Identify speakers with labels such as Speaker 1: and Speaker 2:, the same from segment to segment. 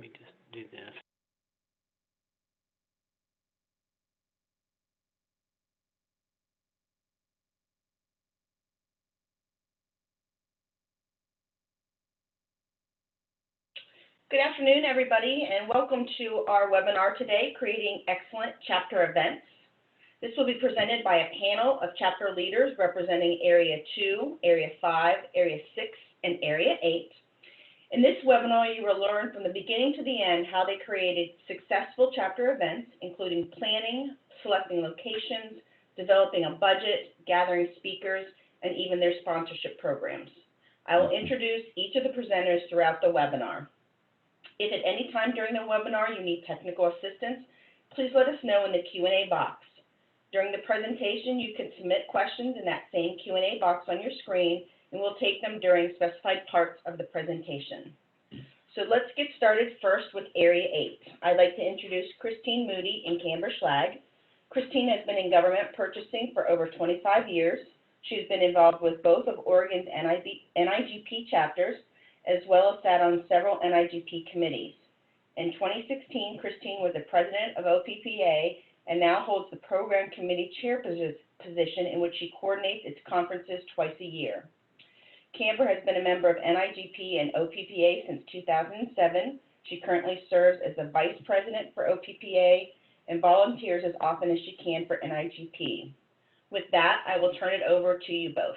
Speaker 1: me just do this.
Speaker 2: Good afternoon, everybody, and welcome to our webinar today, Creating Excellent Chapter Events. This will be presented by a panel of chapter leaders representing Area 2, Area 5, Area 6, and Area 8. In this webinar, you will learn from the beginning to the end how they created successful chapter events, including planning, selecting locations, developing a budget, gathering speakers, and even their sponsorship programs. I will introduce each of the presenters throughout the webinar. If at any time during the webinar you need technical assistance, please let us know in the Q&A box. During the presentation, you can submit questions in that same Q&A box on your screen, and we'll take them during specified parts of the presentation. So let's get started first with Area 8. I'd like to introduce Christine Moody and Camber. Christine has been in government purchasing for over 25 years. She's been involved with both of Oregon's NIGP chapters, as well as sat on several NIGP committees. In 2016, Christine was the president of OPPA and now holds the program committee chair position in which she coordinates its conferences twice a year. Camber has been a member of NIGP and OPPA since 2007. She currently serves as the vice president for OPPA and volunteers as often as she can for NIGP. With that, I will turn it over to you both.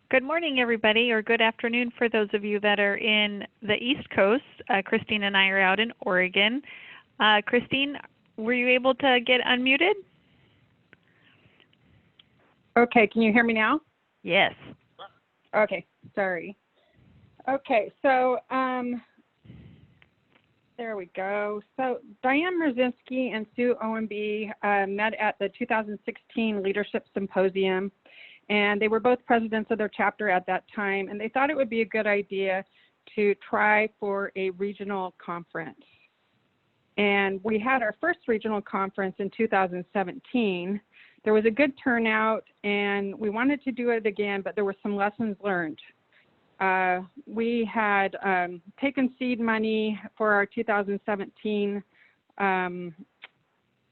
Speaker 3: Good morning, everybody, or good afternoon for those of you that are in the East Coast. Christine and I are out in Oregon. Christine, were you able to get unmuted?
Speaker 4: Okay, can you hear me now?
Speaker 3: Yes.
Speaker 4: Okay, sorry. Okay, so there we go. So Diane Merzinski and Sue Owenby met at the 2016 Leadership Symposium, and they were both presidents of their chapter at that time, and they thought it would be a good idea to try for a regional conference. And we had our first regional conference in 2017. There was a good turnout, and we wanted to do it again, but there were some lessons learned. We had taken seed money for our 2017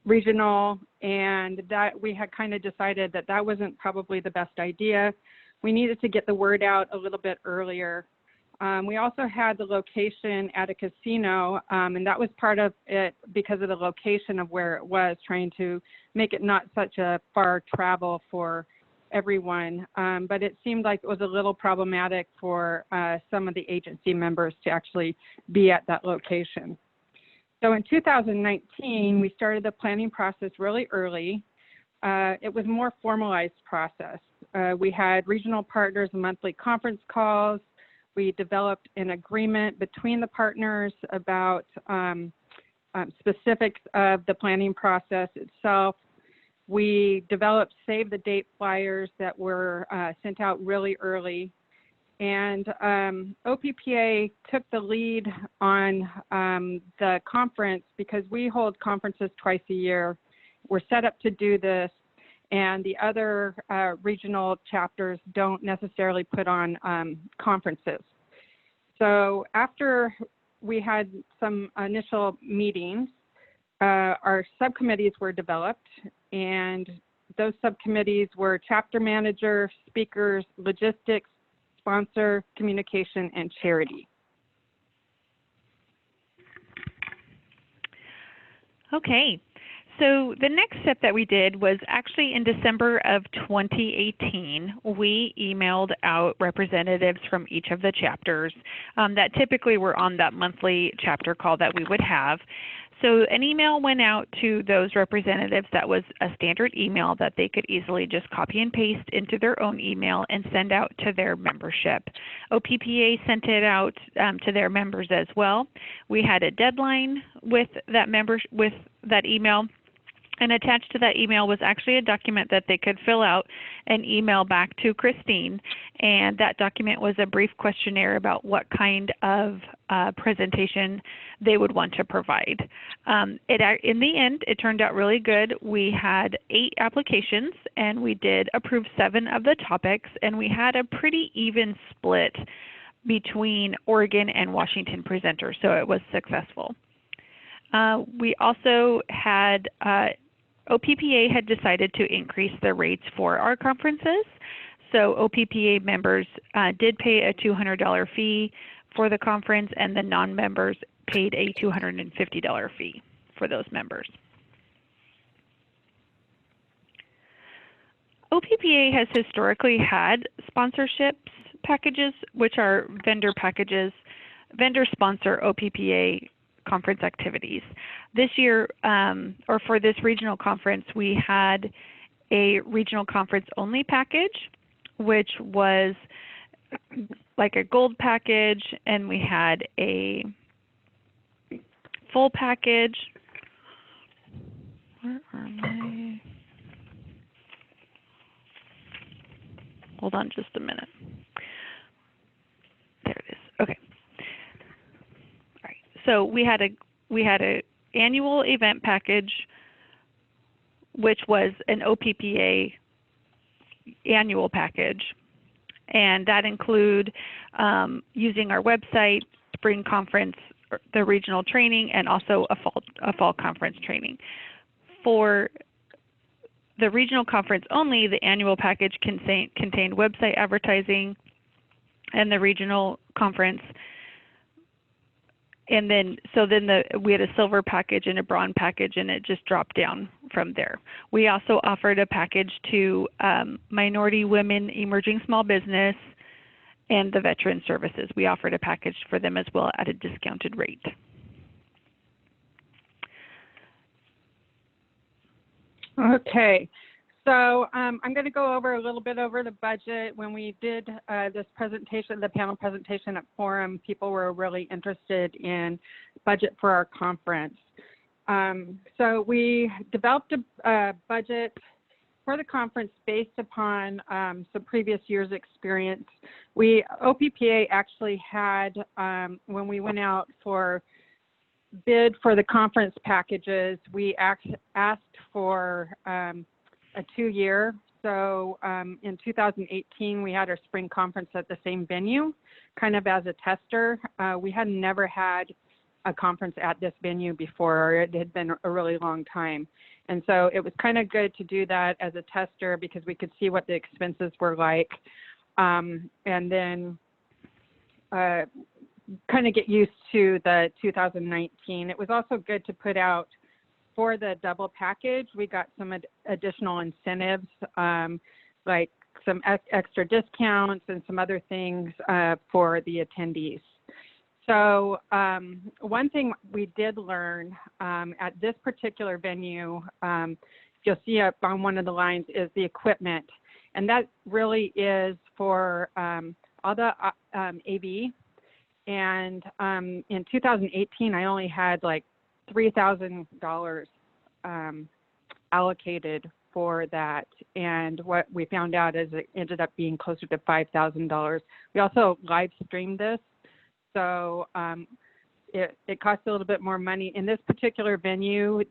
Speaker 4: regional, and that we had kind of decided that that wasn't probably the best idea. We needed to get the word out a little bit earlier. We also had the location at a casino, and that was part of it because of the location of where it was, trying to make it not such a far travel for everyone. But it seemed like it was a little problematic for some of the agency members to actually be at that location. So in 2019, we started the planning process really early. It was a more formalized process. We had regional partners monthly conference calls. We developed an agreement between the partners about specifics of the planning process itself. We developed save the date flyers that were sent out really early. And OPPA took the lead on the conference because we hold conferences twice a year. We're set up to do this, and the other regional chapters don't necessarily put on conferences. So after we had some initial meetings, our subcommittees were developed, and those subcommittees were chapter manager, speakers, logistics, sponsor, communication, and charity.
Speaker 3: Okay, so the next step that we did was actually in December of 2018, we emailed out representatives from each of the chapters that typically were on that monthly chapter call that we would have. So an email went out to those representatives that was a standard email that they could easily just copy and paste into their own email and send out to their membership. OPPA sent it out to their members as well. We had a deadline with that email, And attached to that email was actually a document that they could fill out and email back to Christine. And that document was a brief questionnaire about what kind of presentation they would want to provide. In the end, it turned out really good. We had 8 applications, and we did approve 7 of the topics, and we had a pretty even split between Oregon and Washington presenters, so it was successful. We also had OPPA had decided to increase the rates for our conferences. So OPPA members did pay a $200 fee for the conference, and the non-members paid a $250 fee for those members. OPPA has historically had sponsorships packages, which are vendor packages. Vendors sponsor OPPA conference activities. This year, or for this regional conference, we had a regional conference only package, which was like a gold package, and we had a full package. Where are my? Hold on just a minute. There it is. Okay. All right. So we had a annual event package, which was an OPPA annual package, and that include using our website, spring conference, the regional training, and also a fall conference training. For the regional conference only, the annual package contained website advertising and the regional conference. And then, we had a silver package and a bronze package, and it just dropped down from there. We also offered a package to minority women, emerging small business, and the veteran services. We offered a package for them as well at a discounted rate.
Speaker 4: Okay, so I'm going to go over a little bit over the budget. When we did this presentation, the panel presentation at Forum, people were really interested in budget for our conference. So we developed a budget for the conference based upon some previous year's experience. OPPA actually had, when we went out for bid for the conference packages, we asked for a 2-year. So in 2018, we had our spring conference at the same venue, kind of as a tester. We had never had a conference at this venue before. It had been a really long time. And so it was kind of good to do that as a tester because we could see what the expenses were like. And then kind of get used to the 2019. It was also good to put out for the double package. We got some additional incentives, like some extra discounts and some other things for the attendees. So one thing we did learn at this particular venue, you'll see up on one of the lines, is the equipment. And that really is for all the AV. And in 2018, I only had like $3,000 allocated for that. And what we found out is it ended up being closer to $5,000. We also live streamed this. So it costs a little bit more money. In this particular venue,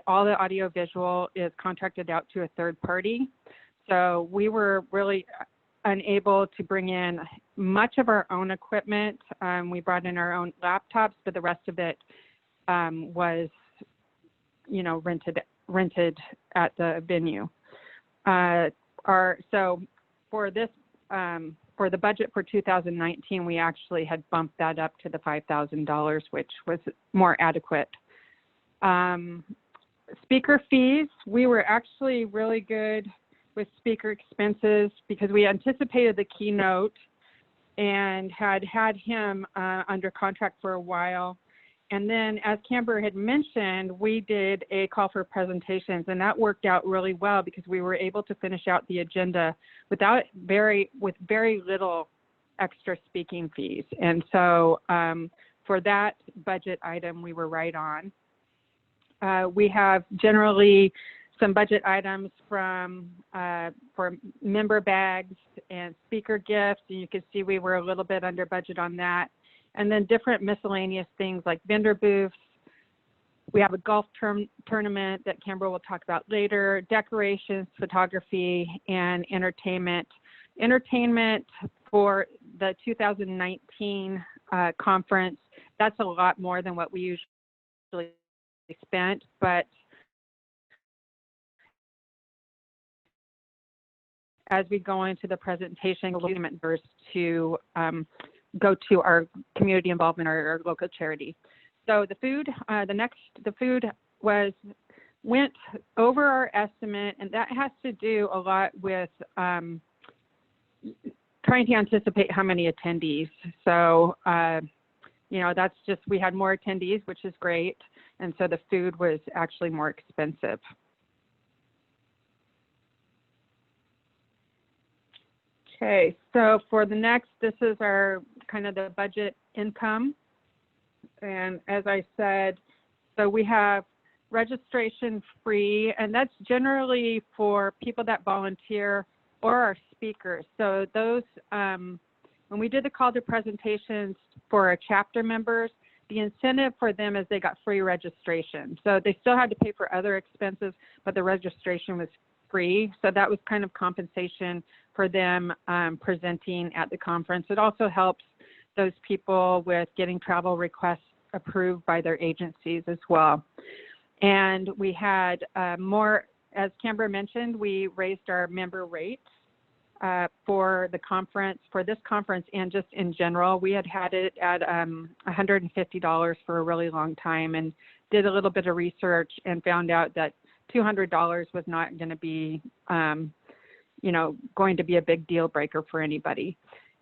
Speaker 4: all the audio visual is contracted out to a third party. So we were really unable to bring in much of our own equipment. We brought in our own laptops, but the rest of it was, rented at the venue. So for this, for the budget for 2019, we actually had bumped that up to the $5,000, which was more adequate. Speaker fees, we were actually really good with speaker expenses because we anticipated the keynote and had him under contract for a while. And then, as Camber had mentioned, we did a call for presentations, and that worked out really well because we were able to finish out the agenda with very little extra speaking fees. And so for that budget item, we were right on. We have generally some budget items from for member bags and speaker gifts, and you can see we were a little bit under budget on that. And then different miscellaneous things like vendor booths. We have a golf tournament that Camber will talk about later, decorations, photography, and entertainment. Entertainment for the 2019 conference, that's a lot more than what we usually spent, but as we go into the presentation, we'll first to go to our community involvement, our local charity. So the food, the food went over our estimate, and that has to do a lot with trying to anticipate how many attendees. So, you know, that's just, we had more attendees, which is great. And so the food was actually more expensive. Okay, so for the next, this is our kind of the budget income. And as I said, so we have registration free, and that's generally for people that volunteer or our speakers. So those, when we did the call to presentations for our chapter members, the incentive for them is they got free registration. So they still had to pay for other expenses, but the registration was free. So that was kind of compensation for them presenting at the conference. It also helps those people with getting travel requests approved by their agencies as well. And we had more, as Camber mentioned, we raised our member rates for the conference, for this conference and just in general. We had it at $150 for a really long time, and did a little bit of research and found out that $200 was not going to be, you know, going to be a big deal breaker for anybody.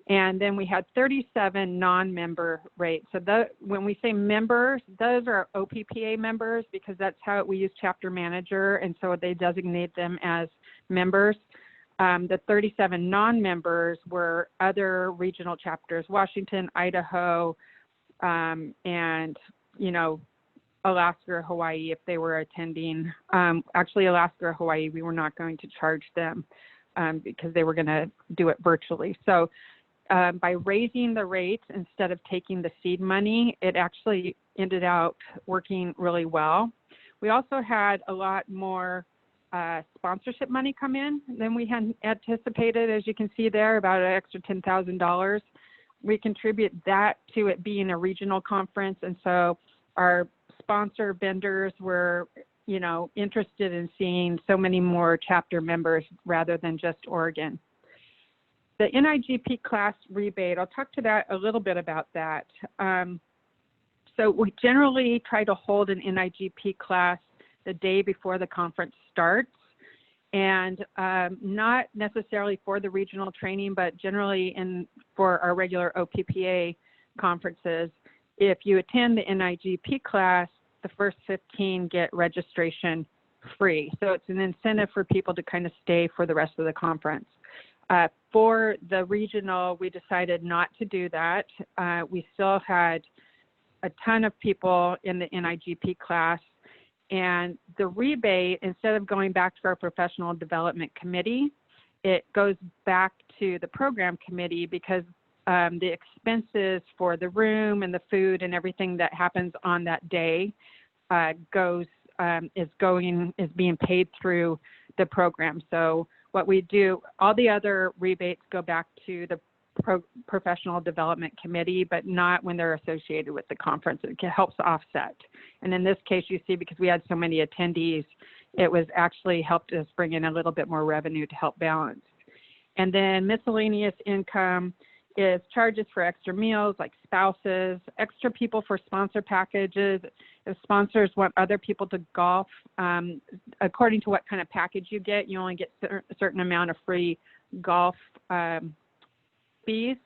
Speaker 4: And then we had 37 non-member rates. So when we say members, those are OPPA members because that's how we use chapter manager, and so they designate them as members. The 37 non-members were other regional chapters, Washington, Idaho, and, you know, Alaska or Hawaii if they were attending. Actually, Alaska or Hawaii, we were not going to charge them because they were going to do it virtually. So by raising the rates instead of taking the seed money, it actually ended out working really well. We also had a lot more sponsorship money come in than we had anticipated. As you can see there, about an extra $10,000. We contribute that to it being a regional conference, and so our sponsor vendors were, you know, interested in seeing so many more chapter members rather than just Oregon. The NIGP class rebate, I'll talk to that a little bit about that. So we generally try to hold an NIGP class the day before the conference starts, and not necessarily for the regional training, but generally for our regular OPPA conferences. If you attend the NIGP class, the first 15 get registration free. So it's an incentive for people to kind of stay for the rest of the conference. For the regional, we decided not to do that. We still had a ton of people in the NIGP class, and the rebate, instead of going back to our professional development committee, it goes back to the program committee because the expenses for the room and the food and everything that happens on that day is being paid through the program. So what we do, all the other rebates go back to the professional development committee, but not when they're associated with the conference. It helps offset. And in this case, you see, because we had so many attendees, it was actually helped us bring in a little bit more revenue to help balance. And then miscellaneous income is charges for extra meals like spouses, extra people for sponsor packages. If sponsors want other people to golf, according to what kind of package you get, you only get a certain amount of free golf fees.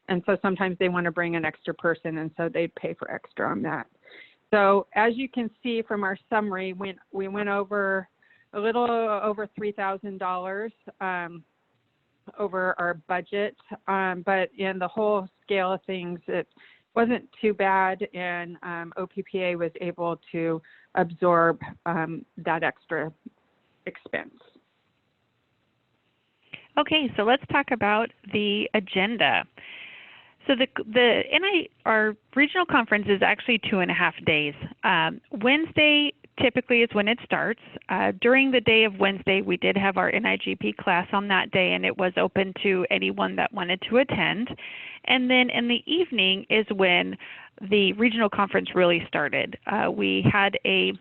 Speaker 4: And so sometimes they want to bring an extra person, and so they pay for extra on that. So as you can see from our summary, we went over a little over $3,000 over our budget, but in the whole scale of things, it wasn't too bad, and OPPA was able to absorb that extra expense.
Speaker 3: Okay, so let's talk about the agenda. So our regional conference is actually 2.5 days. Wednesday typically is when it starts. During the day of Wednesday, we did have our NIGP class on that day, and it was open to anyone that wanted to attend. And then in the evening is when the regional conference really started. We had a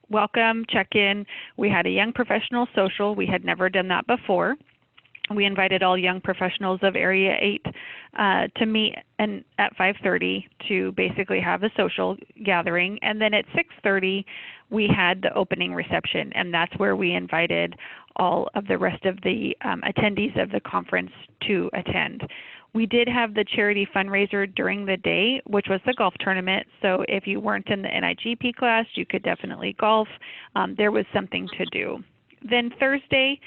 Speaker 3: welcome check-in. We had a young professional social. We had never done that before. We invited all young professionals of Area 8 to meet at 5:30 to basically have a social gathering. And then at 6:30, we had the opening reception, and that's where we invited all of the rest of the attendees of the conference to attend. We did have the charity fundraiser during the day, which was the golf tournament. So if you weren't in the NIGP class, you could definitely golf. There was something to do. Then Thursday,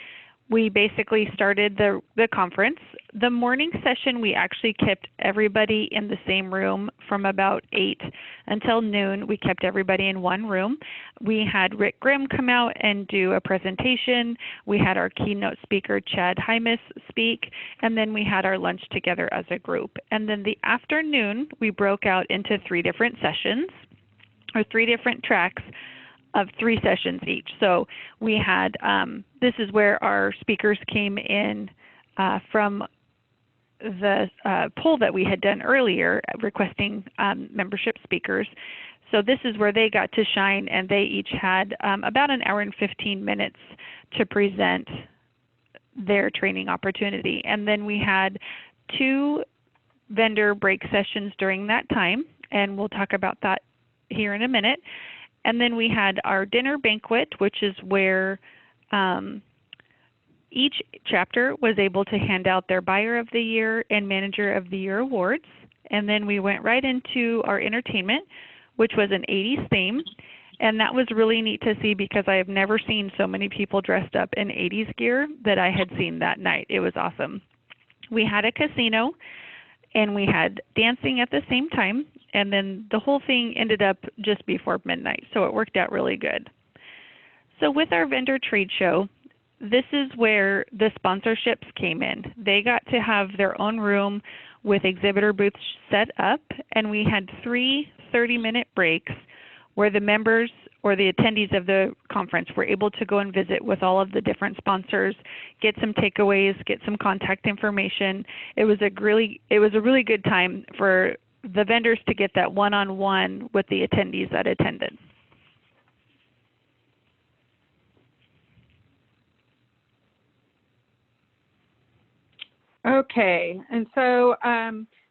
Speaker 3: we basically started the conference. The morning session, we actually kept everybody in the same room from about 8 until noon. We kept everybody in one room. We had Rick Grimm come out and do a presentation. We had our keynote speaker, Chad Hymas, speak, and then we had our lunch together as a group. And then the afternoon, we broke out into 3 different sessions, or 3 different tracks of 3 sessions each. So we had, this is where our speakers came in from the poll that we had done earlier requesting membership speakers. So this is where they got to shine, and they each had about an hour and 15 minutes to present their training opportunity. And then we had 2 vendor break sessions during that time, and we'll talk about that here in a minute. And then we had our dinner banquet, which is where each chapter was able to hand out their Buyer of the Year and Manager of the Year awards. And then we went right into our entertainment, which was an 80s theme. And that was really neat to see because I have never seen so many people dressed up in 80s gear that I had seen that night. It was awesome. We had a casino, and we had dancing at the same time. And then the whole thing ended up just before midnight, so it worked out really good. So with our vendor trade show, this is where the sponsorships came in. They got to have their own room with exhibitor booths set up, and we had 3 30-minute breaks where the members or the attendees of the conference were able to go and visit with all of the different sponsors, get some takeaways, get some contact information. It was a really good time for the vendors to get that one-on-one with the attendees that attended.
Speaker 4: Okay, and so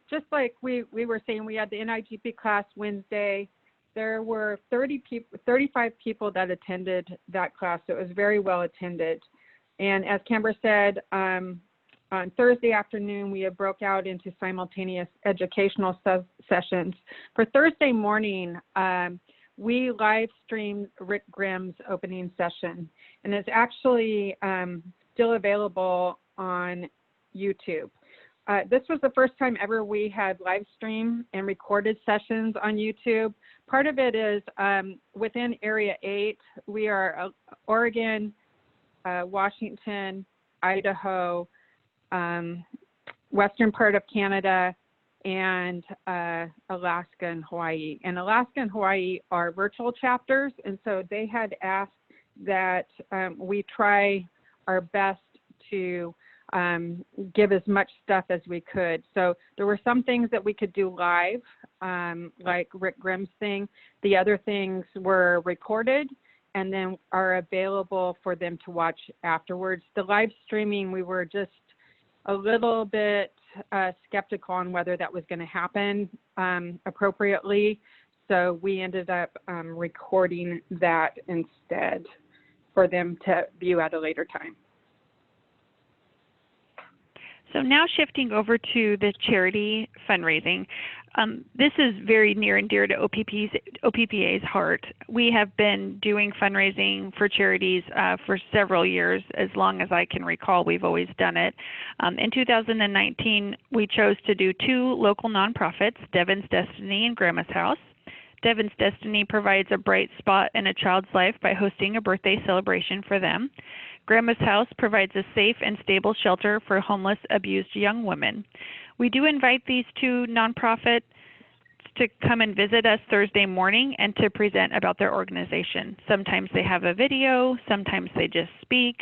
Speaker 4: just like we were saying, we had the NIGP class Wednesday. There were 35 people that attended that class, so it was very well attended. And as Camber said, on Thursday afternoon, we had broke out into simultaneous educational sessions. For Thursday morning, we live streamed Rick Grimm's opening session, and it's actually still available on YouTube. This was the first time ever we had live stream and recorded sessions on YouTube. Part of it is within Area 8, we are Oregon, Washington, Idaho, western part of Canada, and Alaska and Hawaii. And Alaska and Hawaii are virtual chapters, and so they had asked that we try our best to give as much stuff as we could. So there were some things that we could do live, like Rick Grimm's thing. The other things were recorded and then are available for them to watch afterwards. The live streaming, we were just a little bit skeptical on whether that was going to happen appropriately. So we ended up recording that instead for them to view at a later time.
Speaker 3: So now shifting over to the charity fundraising. This is very near and dear to OPPA's heart. We have been doing fundraising for charities for several years. As long as I can recall, we've always done it. In 2019, we chose to do two local nonprofits, Devon's Destiny and Grandma's House. Devon's Destiny provides a bright spot in a child's life by hosting a birthday celebration for them. Grandma's House provides a safe and stable shelter for homeless, abused young women. We do invite these two nonprofits to come and visit us Thursday morning and to present about their organization. Sometimes they have a video, sometimes they just speak.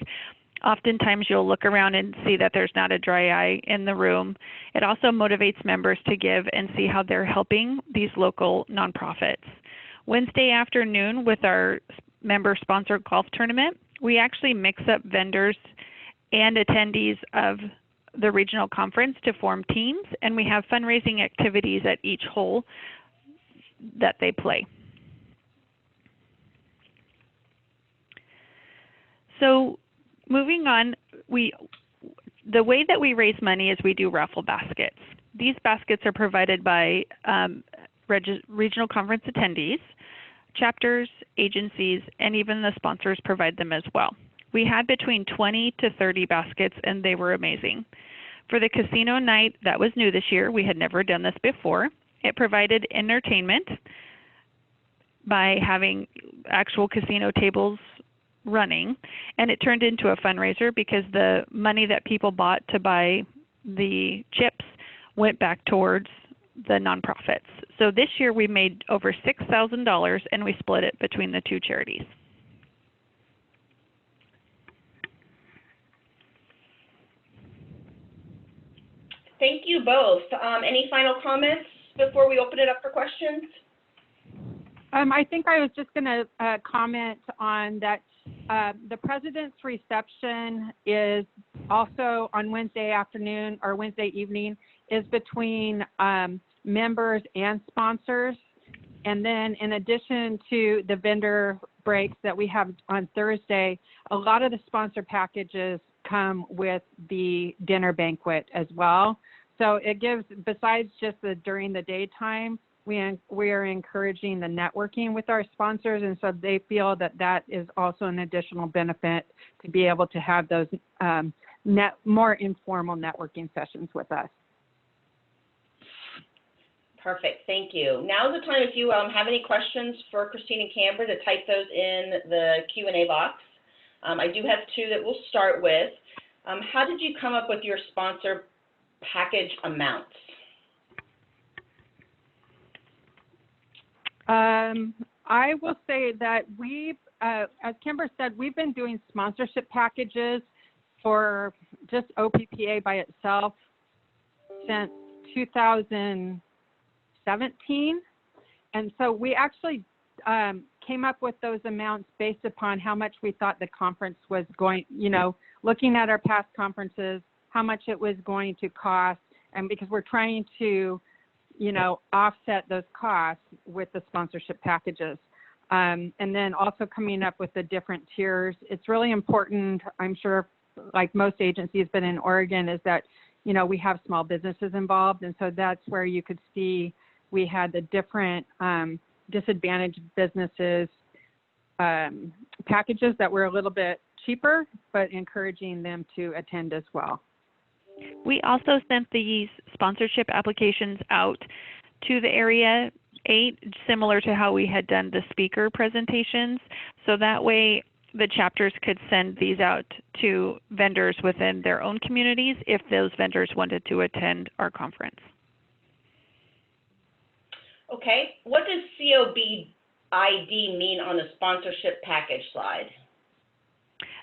Speaker 3: Oftentimes you'll look around and see that there's not a dry eye in the room. It also motivates members to give and see how they're helping these local nonprofits. Wednesday afternoon with our member-sponsored golf tournament, we actually mix up vendors and attendees of the regional conference to form teams, and we have fundraising activities at each hole that they play. So moving on, the way that we raise money is we do raffle baskets. These baskets are provided by regional conference attendees, chapters, agencies, and even the sponsors provide them as well. We had between 20 to 30 baskets, and they were amazing. For the casino night, that was new this year. We had never done this before. It provided entertainment by having actual casino tables running, and it turned into a fundraiser because the money that people bought to buy the chips went back towards the nonprofits. So this year we made over $6,000, and we split it between the two charities.
Speaker 2: Thank you both. Any final comments before we open it up for questions?
Speaker 4: I think I was just going to comment on that the President's reception is also on Wednesday afternoon or Wednesday evening, is between members and sponsors. And then in addition to the vendor breaks that we have on Thursday, a lot of the sponsor packages come with the dinner banquet as well. So it gives, besides just the during the daytime, we are encouraging the networking with our sponsors, and so they feel that that is also an additional benefit to be able to have those more informal networking sessions with us.
Speaker 2: Perfect, thank you. Now's the time if you have any questions for Christine and Camber to type those in the Q&A box. I do have two that we'll start with. How did you come up with your sponsor package amounts?
Speaker 4: I will say that as Camber said, we've been doing sponsorship packages for just OPPA by itself since 2017. And so we actually came up with those amounts based upon how much we thought the conference was going, looking at our past conferences, how much it was going to cost, and because we're trying to offset those costs with the sponsorship packages. And then also coming up with the different tiers. It's really important, I'm sure, like most agencies, but in Oregon, is that, we have small businesses involved. And so that's where you could see we had the different disadvantaged businesses packages that were a little bit cheaper, but encouraging them to attend as well.
Speaker 3: We also sent these sponsorship applications out to the Area 8, similar to how we had done the speaker presentations. So that way the chapters could send these out to vendors within their own communities if those vendors wanted to attend our conference.
Speaker 2: Okay, what does COBID mean on the sponsorship package slide?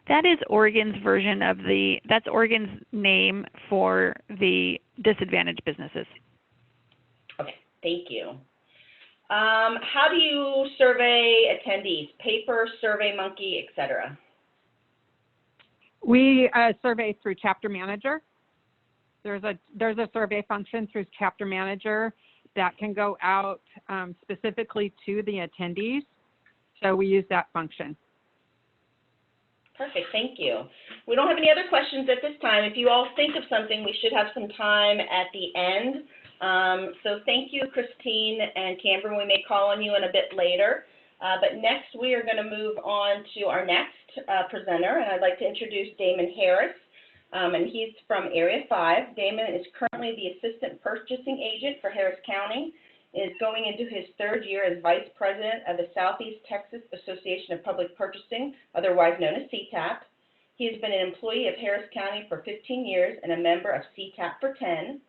Speaker 3: That is Oregon's version of that's Oregon's name for the disadvantaged businesses.
Speaker 2: Okay, thank you. How do you survey attendees? Paper, SurveyMonkey, etc.
Speaker 4: We survey through Chapter Manager. There's a survey function through Chapter Manager that can go out specifically to the attendees. So we use that function.
Speaker 2: Perfect, thank you. We don't have any other questions at this time. If you all think of something, we should have some time at the end. So thank you, Christine and Camber. We may call on you in a bit later. But next, we are going to move on to our next presenter, and I'd like to introduce Damon Harris, and he's from Area 5. Damon is currently the Assistant Purchasing Agent for Harris County, and is going into his third year as Vice President of the Southeast Texas Association of Public Purchasing, otherwise known as CTAP. He has been an employee of Harris County for 15 years and a member of CTAP for 10.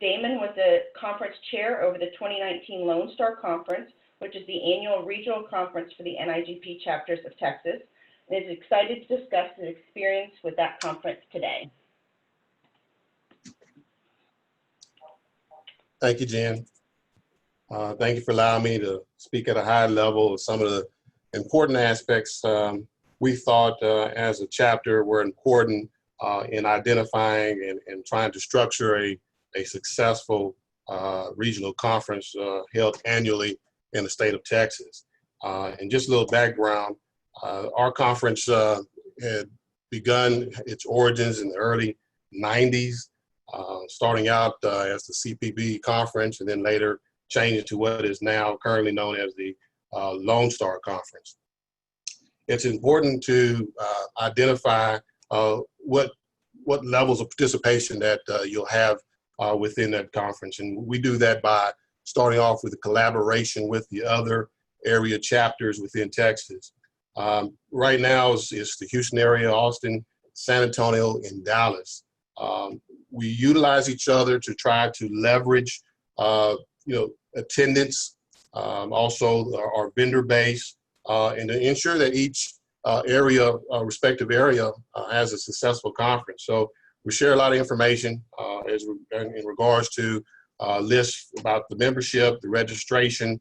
Speaker 2: Damon was the conference chair over the 2019 Lone Star Conference, which is the annual regional conference for the NIGP chapters of Texas, and is excited to discuss his experience with that conference today.
Speaker 1: Thank you, Jen. Thank you for allowing me to speak at a high level of some of the important aspects we thought as a chapter were important in identifying and trying to structure a successful regional conference held annually in the state of Texas. And just a little background, our conference had begun its origins in the early 90s, starting out as the CPB conference and then later changed to what is now currently known as the Lone Star Conference. It's important to identify what levels of participation that you'll have within that conference. And we do that by starting off with a collaboration with the other area chapters within Texas. Right now it's the Houston area, Austin, San Antonio, and Dallas. We utilize each other to try to leverage attendance, also our vendor base, and to ensure that each respective area has a successful conference. So we share a lot of information in regards to lists about the membership, the registration,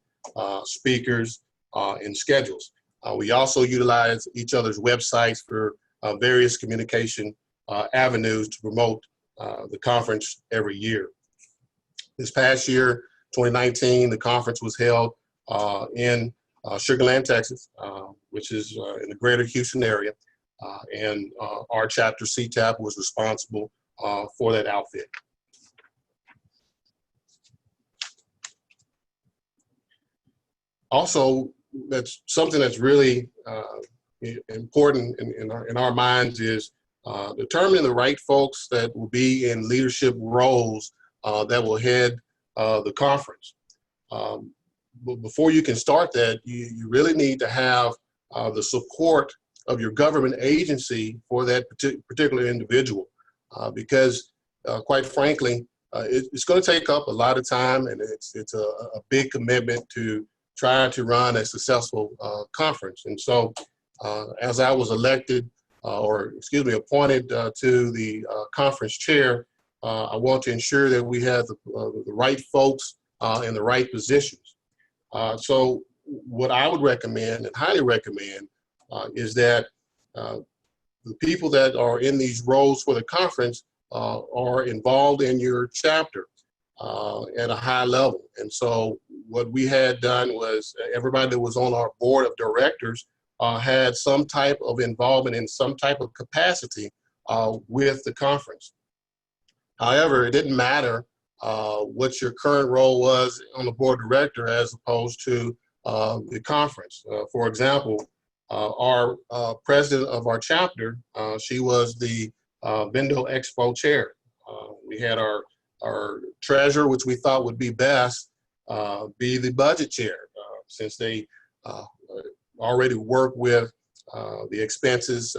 Speaker 1: speakers, and schedules. We also utilize each other's websites for various communication avenues to promote the conference every year. This past year, 2019, the conference was held in Sugar Land, Texas, which is in the greater Houston area, and our chapter, CTAP, was responsible for that outfit. Also, that's something that's really important in our minds is determining the right folks that will be in leadership roles that will head the conference. But before you can start that, you really need to have the support of your government agency for that particular individual, because quite frankly, it's going to take up a lot of time, and it's a big commitment to try to run a successful conference. And so as I was appointed to the conference chair, I want to ensure that we have the right folks in the right positions. So what I would recommend and highly recommend is that the people that are in these roles for the conference are involved in your chapter at a high level. And so what we had done was everybody that was on our board of directors had some type of involvement in some type of capacity with the conference. However, it didn't matter what your current role was on the board of director as opposed to the conference. For example, our president of our chapter, she was the Vendo Expo chair. We had our treasurer, which we thought would be best, be the budget chair, since they already work with the expenses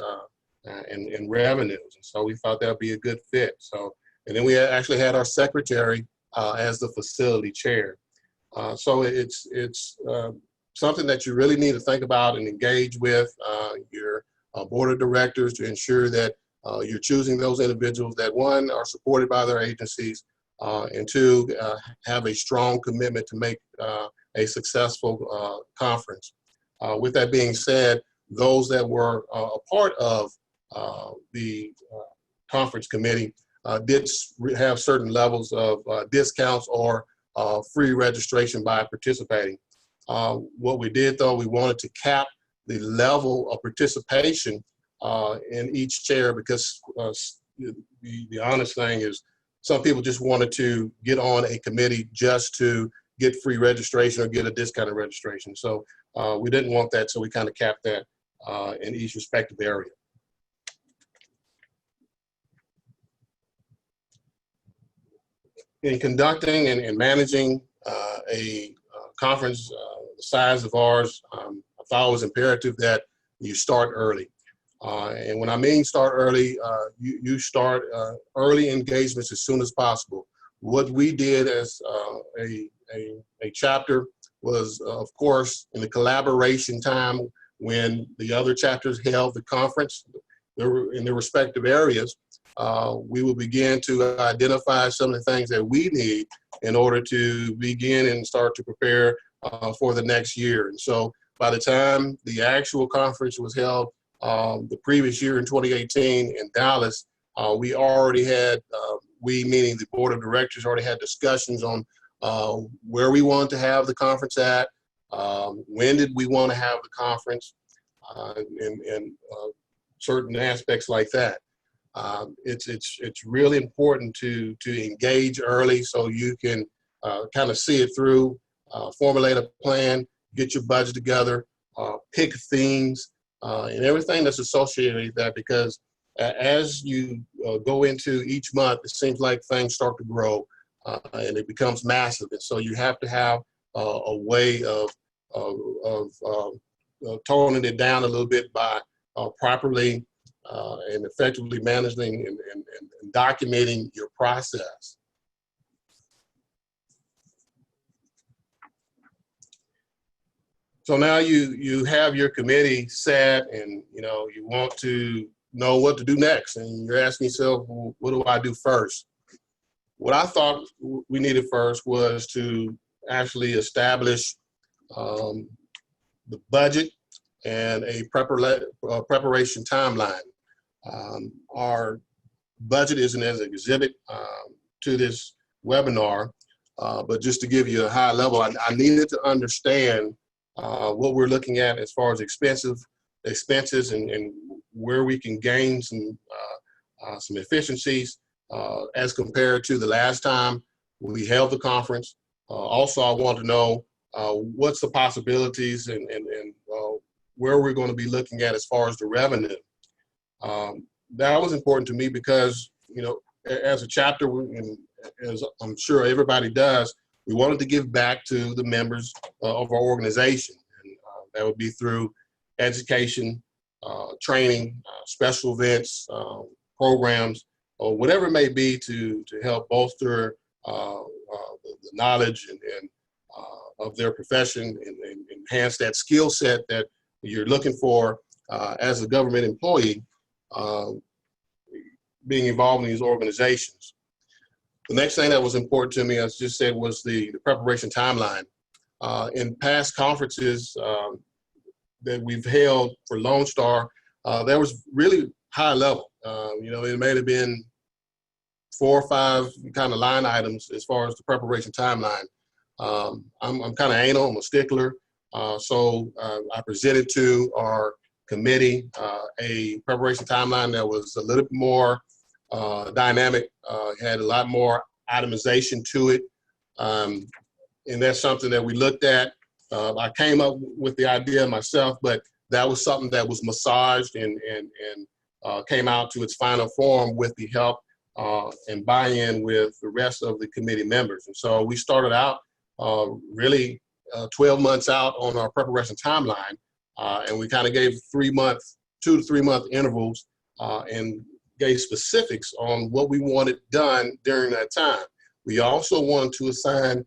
Speaker 1: and revenues. And so we thought that would be a good fit. So, and then we actually had our secretary as the facility chair. So it's something that you really need to think about and engage with your board of directors to ensure that you're choosing those individuals that, one, are supported by their agencies, and two, have a strong commitment to make a successful conference. With that being said, those that were a part of the conference committee did have certain levels of discounts or free registration by participating. What we did, though, we wanted to cap the level of participation in each chair, because the honest thing is some people just wanted to get on a committee just to get free registration or get a discounted registration. So we didn't want that, so we kind of capped that in each respective area. In conducting and managing a conference the size of ours, I thought it was imperative that you start early. And when I mean start early, you start early engagements as soon as possible. What we did as a chapter was, of course, in the collaboration time when the other chapters held the conference in their respective areas, we will begin to identify some of the things that we need in order to begin and start to prepare for the next year. And so by the time the actual conference was held the previous year in 2018 in Dallas, we already had, we meaning the board of directors, already had discussions on where we wanted to have the conference at, when did we want to have the conference, and certain aspects like that. It's really important to engage early so you can kind of see it through, formulate a plan, get your budget together, pick themes, and everything that's associated with that, because as you go into each month, it seems like things start to grow and it becomes massive. And so you have to have a way of toning it down a little bit by properly and effectively managing and documenting your process. So now you have your committee set, and you want to know what to do next, and you're asking yourself, well, what do I do first? What I thought we needed first was to actually establish the budget and a preparation timeline. Our budget isn't as an exhibit to this webinar, but just to give you a high level, I needed to understand what we're looking at as far as expenses and where we can gain some efficiencies as compared to the last time we held the conference. Also, I want to know what's the possibilities and where we're going to be looking at as far as the revenue. That was important to me because, as a chapter, and as I'm sure everybody does, we wanted to give back to the members of our organization. And that would be through education, training, special events, programs, or whatever it may be to help bolster the knowledge and of their profession and enhance that skill set that you're looking for as a government employee being involved in these organizations. The next thing that was important to me, as I just said, was the preparation timeline. In past conferences that we've held for Lone Star, there was really high level. It may have been 4 or 5 kind of line items as far as the preparation timeline. I'm kind of anal, I'm a stickler. So I presented to our committee a preparation timeline that was a little bit more dynamic, had a lot more itemization to it. And that's something that we looked at. I came up with the idea myself, but that was something that was massaged and came out to its final form with the help and buy-in with the rest of the committee members. And so we started out really 12 months out on our preparation timeline, and we kind of gave 2 to 3 month intervals and gave specifics on what we wanted done during that time. We also wanted to assign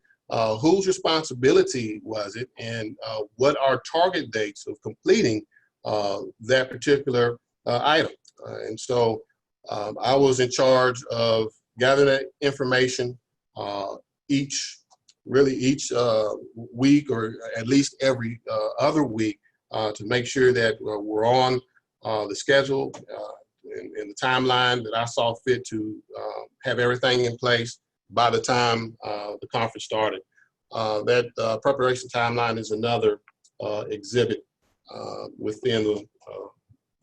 Speaker 1: whose responsibility was it and what our target dates of completing that particular item. And so I was in charge of gathering that information each week, or at least every other week, to make sure that we're on the schedule and the timeline that I saw fit to have everything in place by the time the conference started. That preparation timeline is another exhibit within the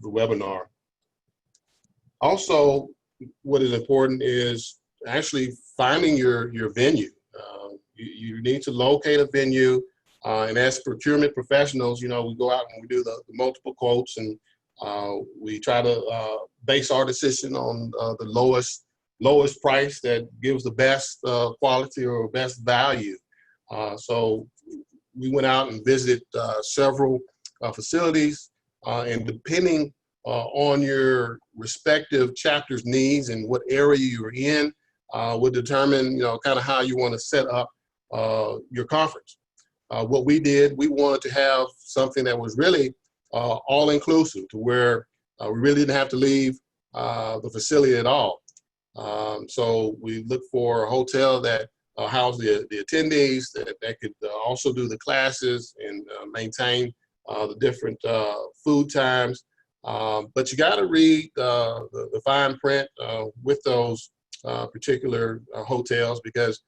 Speaker 1: webinar. Also, what is important is actually finding your venue. You need to locate a venue, and as procurement professionals, we go out and we do the multiple quotes, and we try to base our decision on the lowest price that gives the best quality or best value. So we went out and visited several facilities, and depending on your respective chapter's needs and what area you're in, would determine kind of how you want to set up your conference. What we did, we wanted to have something that was really all-inclusive, to where we really didn't have to leave the facility at all. So we looked for a hotel that housed the attendees, that could also do the classes and maintain the different food times. But you got to read the fine print with those particular hotels, because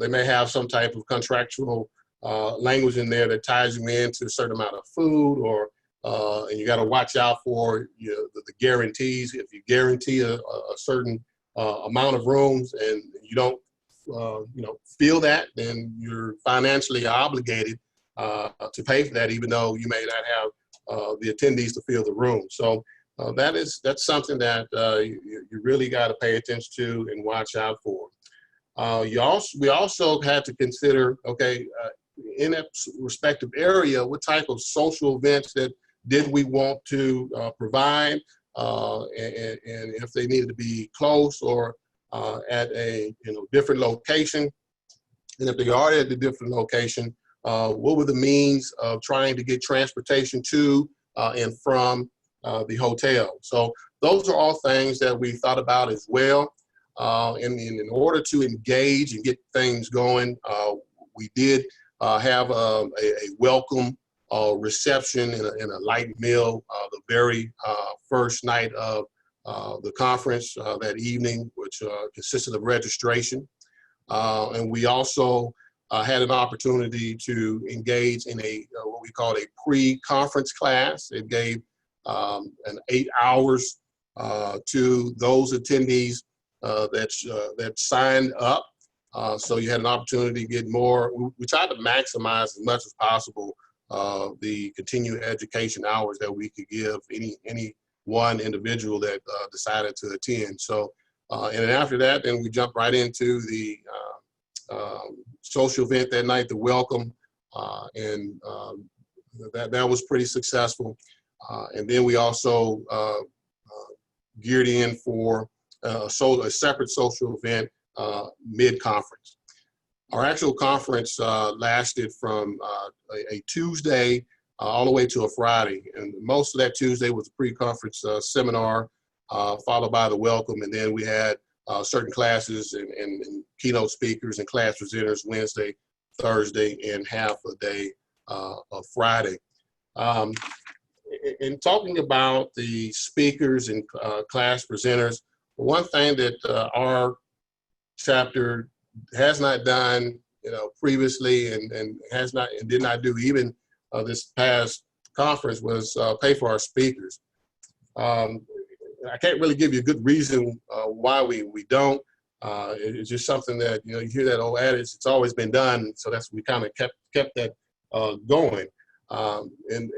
Speaker 1: they may have some type of contractual language in there that ties you into a certain amount of food, or and you got to watch out for the guarantees. If you guarantee a certain amount of rooms and you don't feel that, then you're financially obligated to pay for that, even though you may not have the attendees to fill the room. So that's something that you really got to pay attention to and watch out for. We also had to consider, okay, in that respective area, what type of social events that did we want to provide, and if they needed to be close or at a different location. And if they are at a different location, what were the means of trying to get transportation to and from the hotel? So those are all things that we thought about as well. And in order to engage and get things going, we did have a welcome reception and a light meal the very first night of the conference that evening, which consisted of registration. And we also had an opportunity to engage in what we called a pre-conference class. It gave an 8 hours to those attendees that signed up. So you had an opportunity to get more. We tried to maximize as much as possible the continuing education hours that we could give any one individual that decided to attend. So, and then after that, then we jumped right into the social event that night, the welcome, and that was pretty successful. And then we also geared in for a separate social event mid-conference. Our actual conference lasted from a Tuesday all the way to a Friday, and most of that Tuesday was a pre-conference seminar, followed by the welcome, and then we had certain classes and keynote speakers and class presenters Wednesday, Thursday, and half a day of Friday. In talking about the speakers and class presenters, one thing that our chapter has not done, previously, and did not do even this past conference, was pay for our speakers. I can't really give you a good reason why we don't. It's just something that you hear that old adage, it's always been done. So we kind of kept that going. And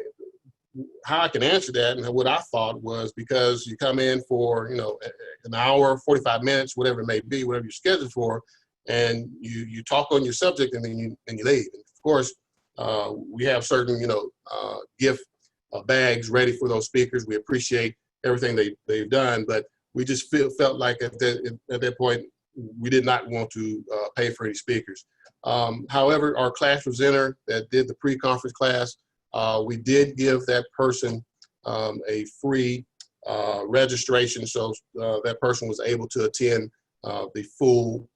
Speaker 1: how I can answer that, and what I thought was, because you come in for an hour, 45 minutes, whatever it may be, whatever you're scheduled for, and you talk on your subject, and then you leave. And of course, we have certain gift bags ready for those speakers. We appreciate everything they've done, but we just felt like at that point we did not want to pay for any speakers. However, our class presenter that did the pre-conference class, we did give that person a free registration, so that person was able to attend the full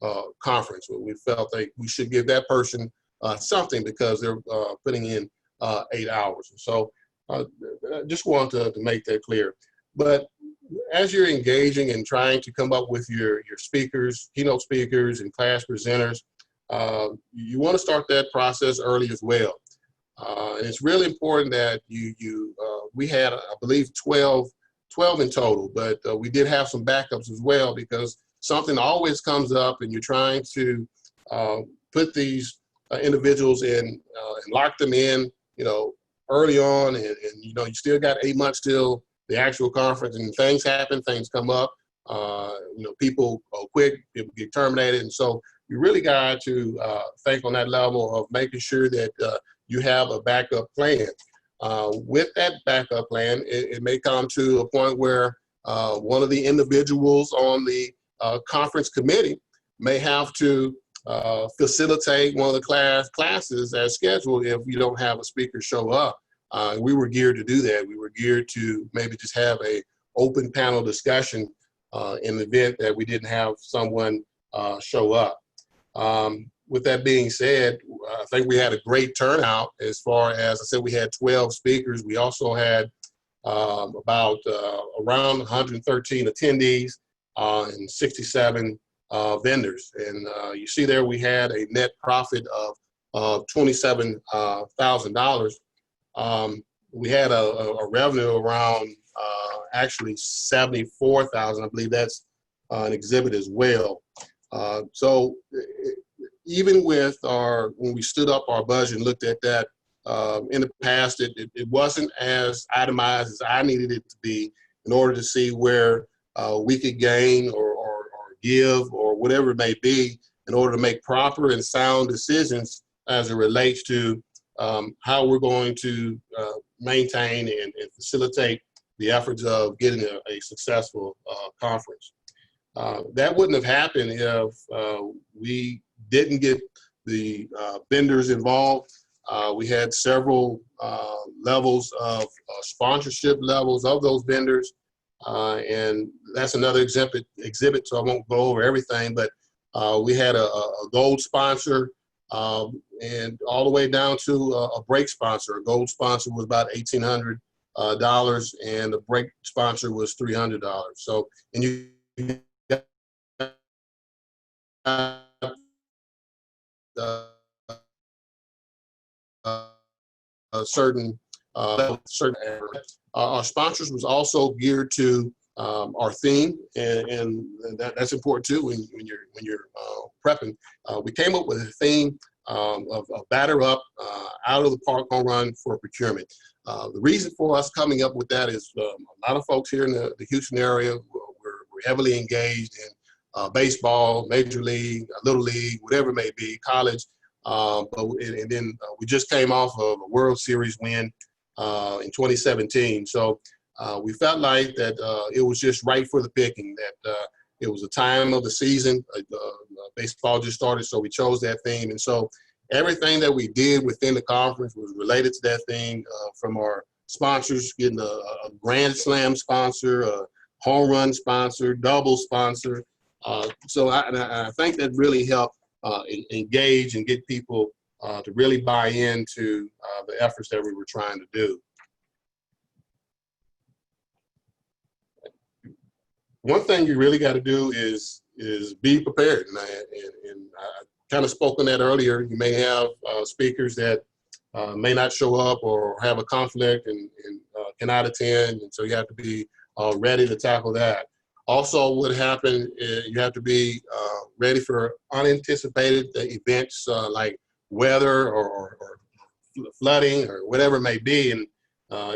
Speaker 1: conference. We felt like we should give that person something, because they're putting in 8 hours. So I just wanted to make that clear. But as you're engaging and trying to come up with your speakers, keynote speakers, and class presenters, you want to start that process early as well. And it's really important that we had, I believe, 12 12 in total, but we did have some backups as well because something always comes up and you're trying to put these individuals in and lock them in, early on, and you still got 8 months till the actual conference, and things happen, things come up, people quit, people get terminated, and so you really got to think on that level of making sure that you have a backup plan. With that backup plan, it may come to a point where one of the individuals on the conference committee may have to facilitate one of the classes as scheduled if you don't have a speaker show up. We were geared to do that. We were geared to maybe just have a open panel discussion in the event that we didn't have someone show up. With that being said, I think we had a great turnout. As far as I said, we had 12 speakers. We also had around 113 attendees and 67 vendors. And you see there we had a net profit of $27,000. We had a revenue around actually 74,000. I believe that's an exhibit as well. So even with when we stood up our budget and looked at that in the past, it wasn't as itemized as I needed it to be in order to see where we could gain or give or whatever it may be in order to make proper and sound decisions as it relates to how we're going to maintain and facilitate the efforts of getting a successful conference. That wouldn't have happened if we didn't get the vendors involved. We had several levels of sponsorship levels of those vendors. And that's another exhibit, so I won't go over everything, but we had a gold sponsor and all the way down to a break sponsor. A gold sponsor was about $1,800 and the break sponsor was $300. So, and you certain our sponsors was also geared to our theme, and that's important too when you're prepping. We came up with a theme of batter up, out of the park home run for procurement. The reason for us coming up with that is a lot of folks here in the Houston area we're heavily engaged in baseball, major league, little league, whatever it may be, college. And then we just came off of a World Series win in 2017. So we felt like that it was just right for the picking, that it was a time of the season. Baseball just started, so we chose that theme. And so everything that we did within the conference was related to that theme, from our sponsors, getting a Grand Slam sponsor, a home run sponsor, double sponsor. So I think that really helped engage and get people to really buy into the efforts that we were trying to do. One thing you really got to do is be prepared, and I kind of spoke on that earlier. You may have speakers that may not show up or have a conflict and cannot attend, and so you have to be ready to tackle that. Also, what happened is you have to be ready for unanticipated events like weather or flooding or whatever it may be. And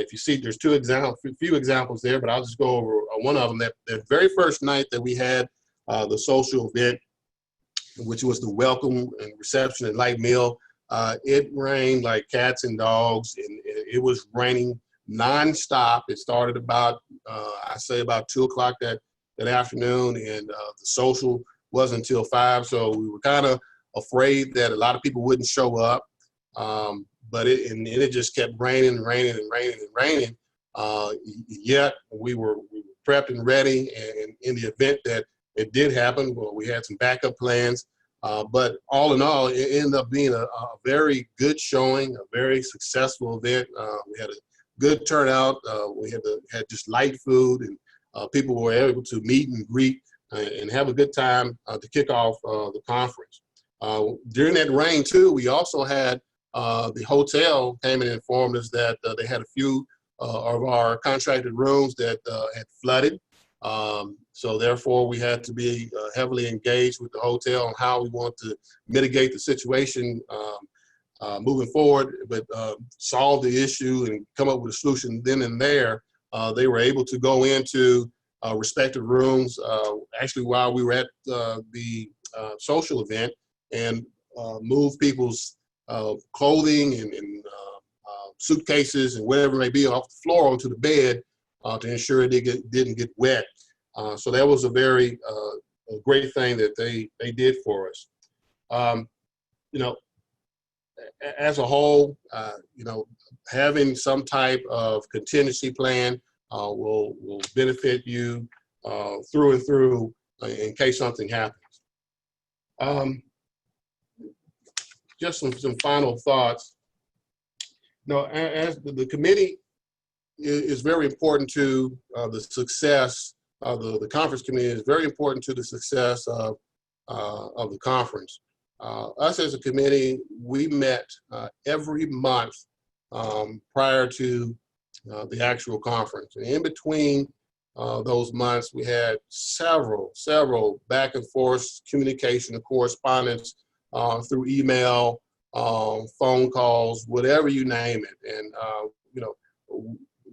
Speaker 1: if you see, there's few examples there, but I'll just go over one of them. That the very first night that we had the social event, which was the welcome and reception and light meal, it rained like cats and dogs, and it was raining nonstop. It started about, I say about 2 o'clock that afternoon, and the social wasn't until 5. So we were kind of afraid that a lot of people wouldn't show up. But it just kept raining and raining and raining and raining. Yet we were prepped and ready. And in the event that it did happen, well, we had some backup plans. But all in all, it ended up being a very good showing, a very successful event. We had a good turnout. We had just light food, and people were able to meet and greet and have a good time to kick off the conference. During that rain, too, we also had the hotel came and informed us that they had a few of our contracted rooms that had flooded. So therefore, we had to be heavily engaged with the hotel on how we want to mitigate the situation moving forward, but solve the issue and come up with a solution then and there. They were able to go into respective rooms actually while we were at the social event and move people's clothing and suitcases and whatever it may be off the floor onto the bed to ensure it didn't get wet. So that was a very a great thing that they did for us. You know, as a whole, you know, having some type of contingency plan will benefit you through and through in case something happens. Just some final thoughts. You know, as the committee is very important to the success of the conference committee is very important to the success of the conference. Us as a committee, we met every month prior to the actual conference. And in between those months, we had several back and forth communication and correspondence through email, phone calls, whatever you name it. And, you know,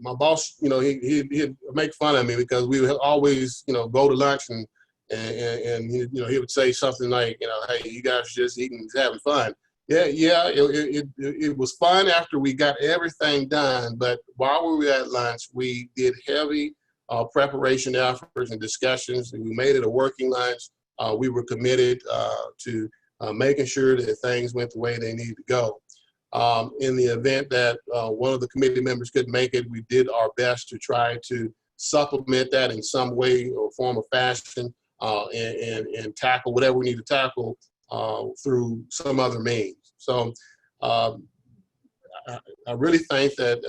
Speaker 1: my boss, you know, he'd make fun of me because we would always, you know, go to lunch and he, you know, he would say something like, you know, hey, you guys are just eating, having fun. Yeah, it was fun after we got everything done. But while we were at lunch, we did heavy preparation efforts and discussions, and we made it a working lunch. We were committed to making sure that things went the way they needed to go. In the event that one of the committee members couldn't make it, we did our best to try to supplement that in some way or form or fashion and tackle whatever we need to tackle through some other means. So I really think that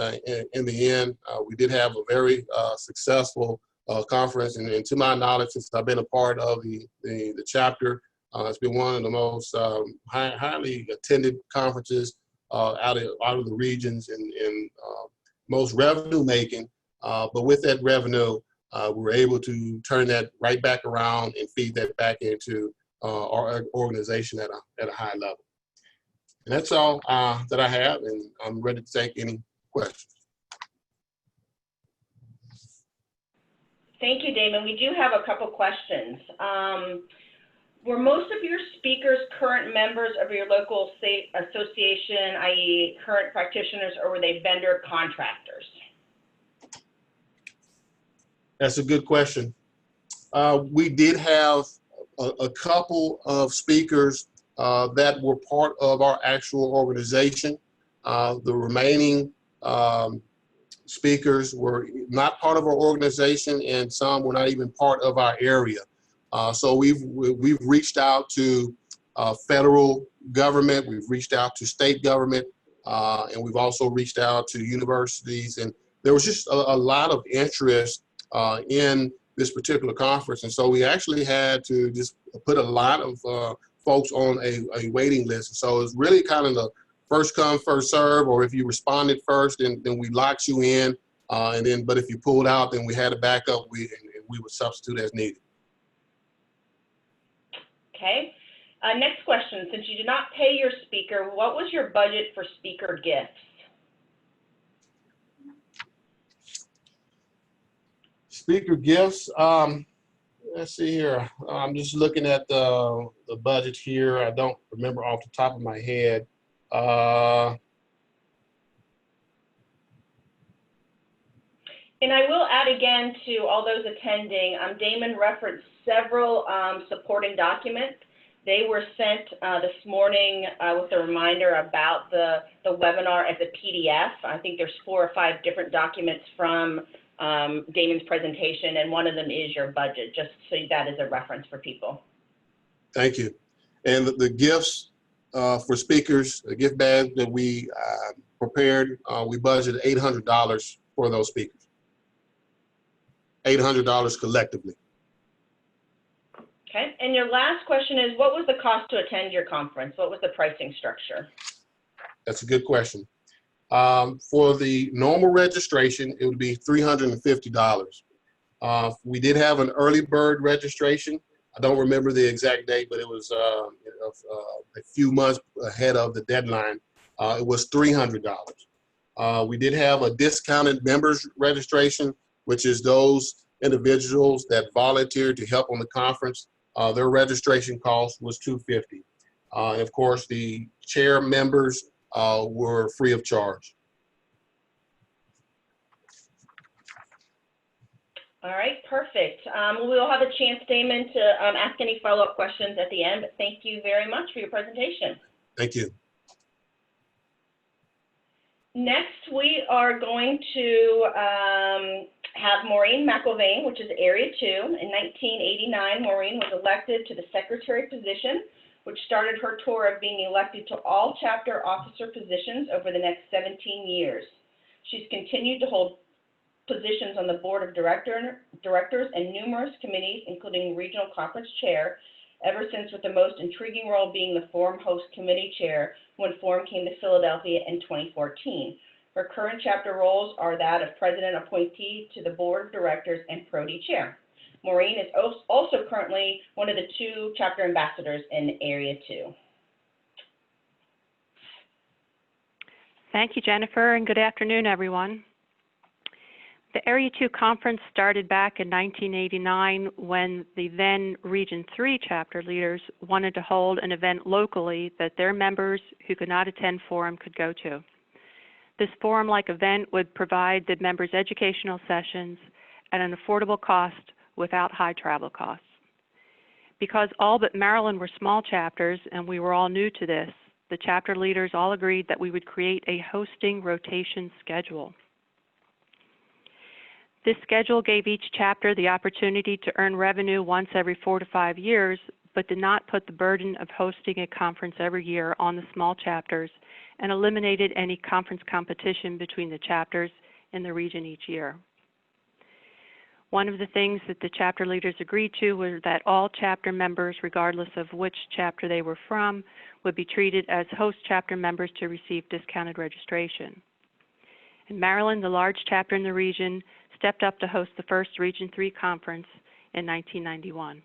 Speaker 1: in the end, we did have a very successful conference. And to my knowledge, since I've been a part of the chapter, it's been one of the most highly attended conferences out of the regions and most revenue making. But with that revenue, we were able to turn that right back around and feed that back into our organization at a high level. And that's all that I have, and I'm ready to take any questions.
Speaker 2: Thank you, Damon. We do have a couple questions. Were most of your speakers current members of your local state association, i.e. current practitioners, or were they vendor contractors?
Speaker 1: That's a good question. We did have a couple of speakers that were part of our actual organization. The remaining speakers were not part of our organization, and some were not even part of our area. So we've reached out to federal government, we've reached out to state government, and we've also reached out to universities. And there was just a lot of interest in this particular conference. And so we actually had to just put a lot of folks on a waiting list. So it's really kind of the first come, first serve, or if you responded first, then we locked you in. But if you pulled out, then we had a backup, we would substitute as needed.
Speaker 2: Okay. Next question. Since you did not pay your speaker, what was your budget for speaker gifts?
Speaker 1: Speaker gifts. Let's see here. I'm just looking at the budget here. I don't remember off the top of my head.
Speaker 2: And I will add again to all those attending, Damon referenced several supporting documents. They were sent this morning with a reminder about the webinar as a PDF. I think there's 4 or 5 different documents from Damon's presentation, and one of them is your budget, just so that is a reference for people.
Speaker 1: Thank you. And the gifts for speakers, the gift bag that we prepared, we budgeted $800 for those speakers. $800 collectively.
Speaker 2: Okay, and your last question is, what was the cost to attend your conference? What was the pricing structure?
Speaker 1: That's a good question. For the normal registration, it would be $350. We did have an early bird registration. I don't remember the exact date, but it was a few months ahead of the deadline. It was $300. We did have a discounted members registration, which is those individuals that volunteered to help on the conference. Their registration cost was $250. And of course, the chair members were free of charge.
Speaker 2: All right, perfect. We'll have a chance, Damon, to ask any follow-up questions at the end, but thank you very much for your presentation.
Speaker 1: Thank you.
Speaker 2: Next, we are going to have Maureen McIlvain, which is Area 2. In 1989, Maureen was elected to the secretary position, which started her tour of being elected to all chapter officer positions over the next 17 years. She's continued to hold positions on the board of directors and numerous committees, including regional conference chair, ever since, with the most intriguing role being the Forum Host Committee chair when Forum came to Philadelphia in 2014. Her current chapter roles are that of president appointee to the board of directors and Prodi chair. Maureen is also currently one of the 2 chapter ambassadors in Area 2.
Speaker 5: Thank you, Jennifer, and good afternoon, everyone. The Area 2 conference started back in 1989 when the then Region 3 chapter leaders wanted to hold an event locally that their members who could not attend Forum could go to. This Forum-like event would provide the members educational sessions at an affordable cost without high travel costs. Because all but Maryland were small chapters and we were all new to this, the chapter leaders all agreed that we would create a hosting rotation schedule. This schedule gave each chapter the opportunity to earn revenue once every 4 to 5 years, but did not put the burden of hosting a conference every year on the small chapters and eliminated any conference competition between the chapters in the region each year. One of the things that the chapter leaders agreed to was that all chapter members, regardless of which chapter they were from, would be treated as host chapter members to receive discounted registration. In Maryland, the large chapter in the region stepped up to host the first Region 3 conference in 1991.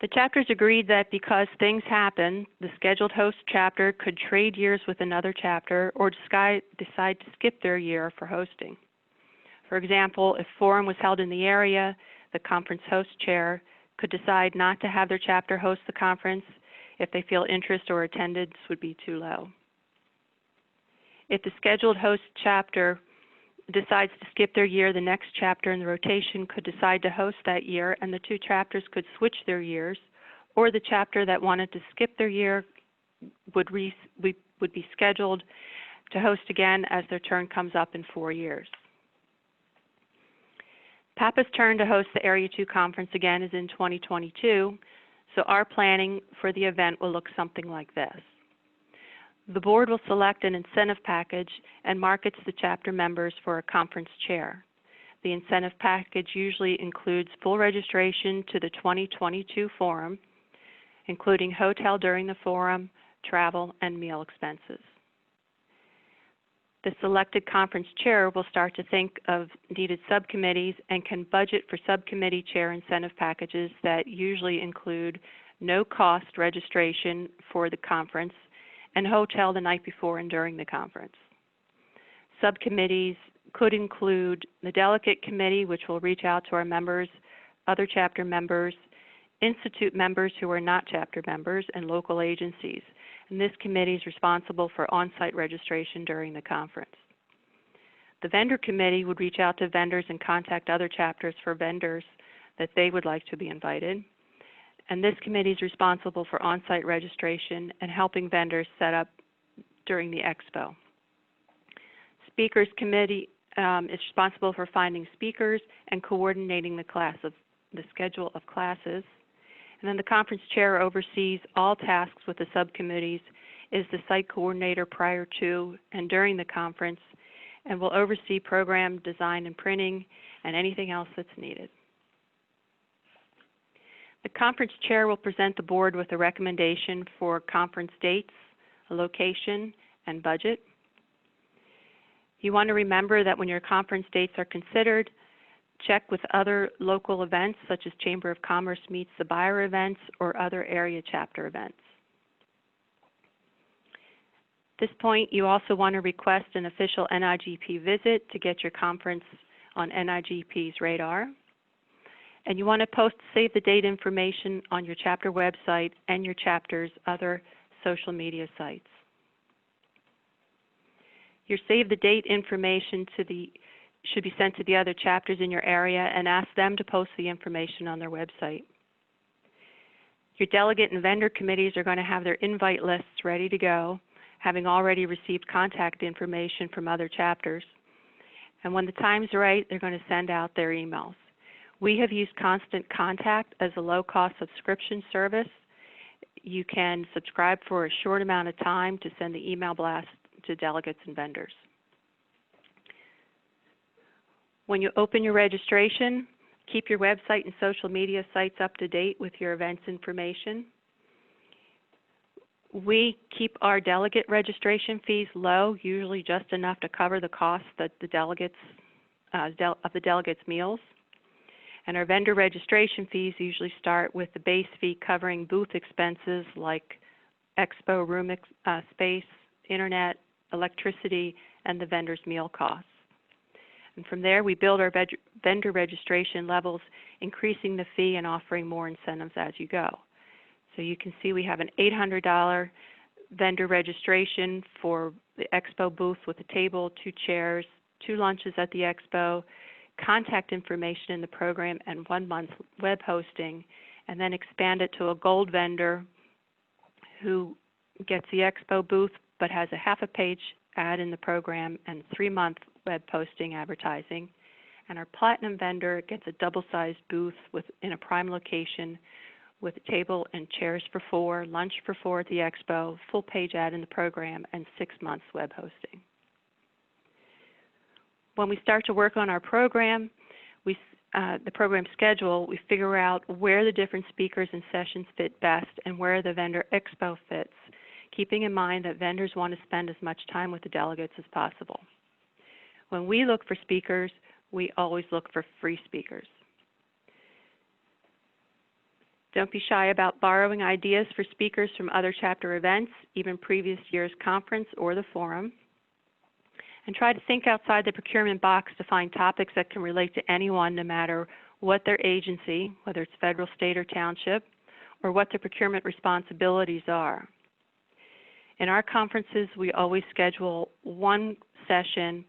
Speaker 5: The chapters agreed that because things happen, the scheduled host chapter could trade years with another chapter or decide to skip their year for hosting. For example, if Forum was held in the area, the conference host chair could decide not to have their chapter host the conference if they feel interest or attendance would be too low. If the scheduled host chapter decides to skip their year, the next chapter in the rotation could decide to host that year, and the 2 chapters could switch their years, or the chapter that wanted to skip their year would be scheduled to host again as their turn comes up in 4 years. PAPA's turn to host the Area 2 conference again is in 2022, so our planning for the event will look something like this. The board will select an incentive package and markets the chapter members for a conference chair. The incentive package usually includes full registration to the 2022 Forum, including hotel during the Forum, travel, and meal expenses. The selected conference chair will start to think of needed subcommittees and can budget for subcommittee chair incentive packages that usually include no cost registration for the conference and hotel the night before and during the conference. Subcommittees could include the delegate committee, which will reach out to our members, other chapter members, institute members who are not chapter members, and local agencies. And this committee is responsible for on-site registration during the conference. The vendor committee would reach out to vendors and contact other chapters for vendors that they would like to be invited. And this committee is responsible for on-site registration and helping vendors set up during the expo. Speakers committee is responsible for finding speakers and coordinating the schedule of classes. And then the conference chair oversees all tasks with the subcommittees, is the site coordinator prior to and during the conference, and will oversee program design and printing and anything else that's needed. The conference chair will present the board with a recommendation for conference dates, a location, and budget. You want to remember that when your conference dates are considered, check with other local events such as Chamber of Commerce Meets the Buyer events or other area chapter events. At this point, you also want to request an official NIGP visit to get your conference on NIGP's radar. And you want to post save the date information on your chapter website and your chapter's other social media sites. Your save the date information should be sent to the other chapters in your area and ask them to post the information on their website. Your delegate and vendor committees are going to have their invite lists ready to go, having already received contact information from other chapters. And when the time's right, they're going to send out their emails. We have used Constant Contact as a low-cost subscription service. You can subscribe for a short amount of time to send the email blast to delegates and vendors. When you open your registration, keep your website and social media sites up to date with your events information. We keep our delegate registration fees low, usually just enough to cover the cost that the delegates of the delegates' meals. And our vendor registration fees usually start with the base fee covering booth expenses like expo room space, internet, electricity, and the vendor's meal costs. And from there, we build our vendor registration levels, increasing the fee and offering more incentives as you go. So you can see we have an $800 vendor registration for the expo booth with a table, 2 chairs, 2 lunches at the expo, contact information in the program, and 1 month web hosting, and then expand it to a gold vendor who gets the expo booth but has a half a page ad in the program and 3-month web posting advertising. And our platinum vendor gets a double-sized booth in a prime location with a table and chairs for 4, lunch for 4 at the expo, full page ad in the program, and 6 months web hosting. When we start to work on our program, the program schedule, we figure out where the different speakers and sessions fit best and where the vendor expo fits, keeping in mind that vendors want to spend as much time with the delegates as possible. When we look for speakers, we always look for free speakers. Don't be shy about borrowing ideas for speakers from other chapter events, even previous year's conference or the forum. And try to think outside the procurement box to find topics that can relate to anyone, no matter what their agency, whether it's federal, state, or township, or what their procurement responsibilities are. In our conferences, we always schedule 1 session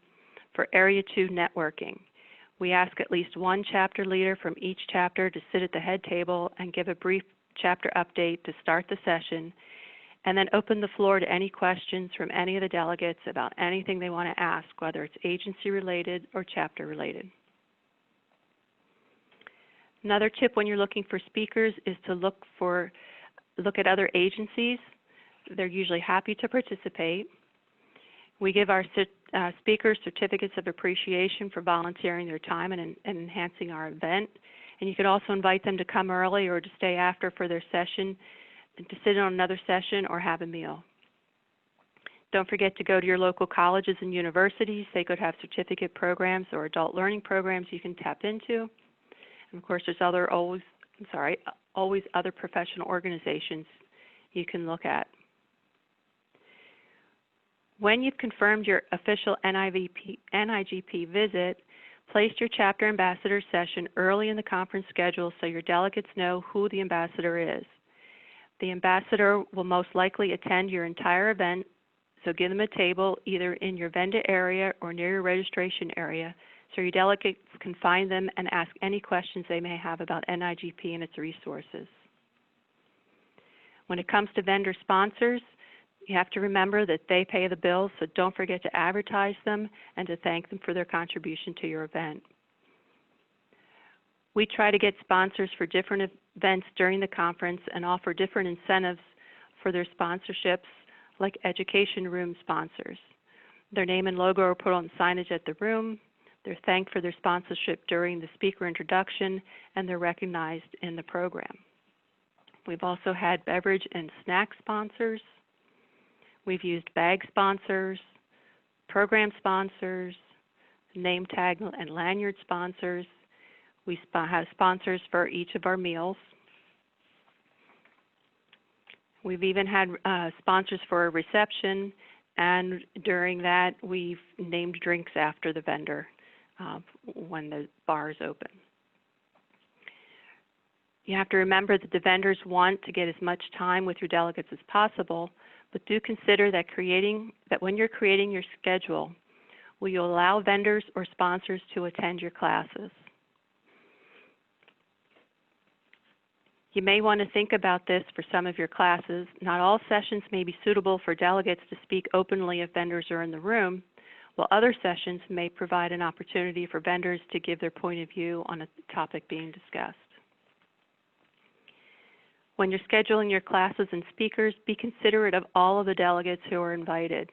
Speaker 5: for Area 2 networking. We ask at least 1 chapter leader from each chapter to sit at the head table and give a brief chapter update to start the session, and then open the floor to any questions from any of the delegates about anything they want to ask, whether it's agency related or chapter related. Another tip when you're looking for speakers is to look at other agencies. They're usually happy to participate. We give our speakers certificates of appreciation for volunteering their time and enhancing our event. And you could also invite them to come early or to stay after for their session, to sit on another session or have a meal. Don't forget to go to your local colleges and universities. They could have certificate programs or adult learning programs you can tap into. And of course, there's always other professional organizations you can look at. When you've confirmed your official NIGP visit, place your chapter ambassador session early in the conference schedule so your delegates know who the ambassador is. The ambassador will most likely attend your entire event, so give them a table either in your vendor area or near your registration area so your delegates can find them and ask any questions they may have about NIGP and its resources. When it comes to vendor sponsors, you have to remember that they pay the bills, so don't forget to advertise them and to thank them for their contribution to your event. We try to get sponsors for different events during the conference and offer different incentives for their sponsorships, like education room sponsors. Their name and logo are put on signage at the room. They're thanked for their sponsorship during the speaker introduction, and they're recognized in the program. We've also had beverage and snack sponsors. We've used bag sponsors, program sponsors, name tag and lanyard sponsors. We have sponsors for each of our meals. We've even had sponsors for a reception, and during that, we've named drinks after the vendor when the bar is open. You have to remember that the vendors want to get as much time with your delegates as possible, but do consider that when you're creating your schedule, will you allow vendors or sponsors to attend your classes? You may want to think about this for some of your classes. Not all sessions may be suitable for delegates to speak openly if vendors are in the room, while other sessions may provide an opportunity for vendors to give their point of view on a topic being discussed. When you're scheduling your classes and speakers, be considerate of all of the delegates who are invited.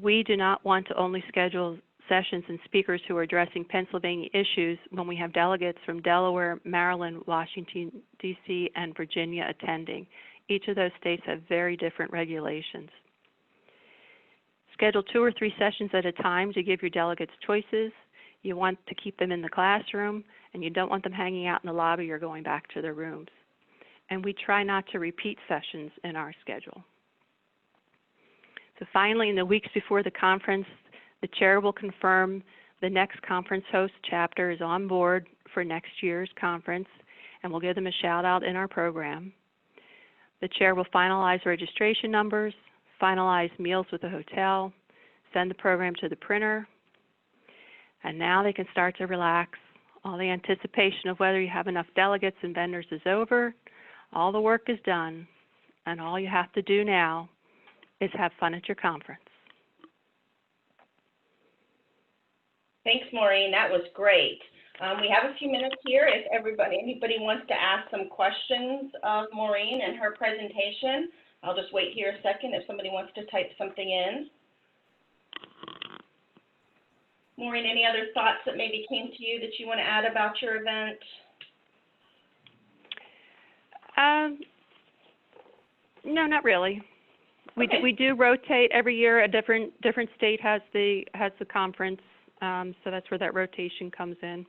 Speaker 5: We do not want to only schedule sessions and speakers who are addressing Pennsylvania issues when we have delegates from Delaware, Maryland, Washington, D.C., and Virginia attending. Each of those states have very different regulations. Schedule 2 or 3 sessions at a time to give your delegates choices. You want to keep them in the classroom, and you don't want them hanging out in the lobby or going back to their rooms. And we try not to repeat sessions in our schedule. So finally, in the weeks before the conference, the chair will confirm the next conference host chapter is on board for next year's conference, and we'll give them a shout out in our program. The chair will finalize registration numbers, finalize meals with the hotel, send the program to the printer, and now they can start to relax. All the anticipation of whether you have enough delegates and vendors is over. All the work is done, and all you have to do now is have fun at your conference.
Speaker 2: Thanks, Maureen. That was great. We have a few minutes here if anybody wants to ask some questions of Maureen and her presentation. I'll just wait here a second if somebody wants to type something in. Maureen, any other thoughts that maybe came to you that you want to add about your event?
Speaker 5: No, not really.
Speaker 2: Okay.
Speaker 5: We do rotate every year. A different state has the conference, so that's where that rotation comes in.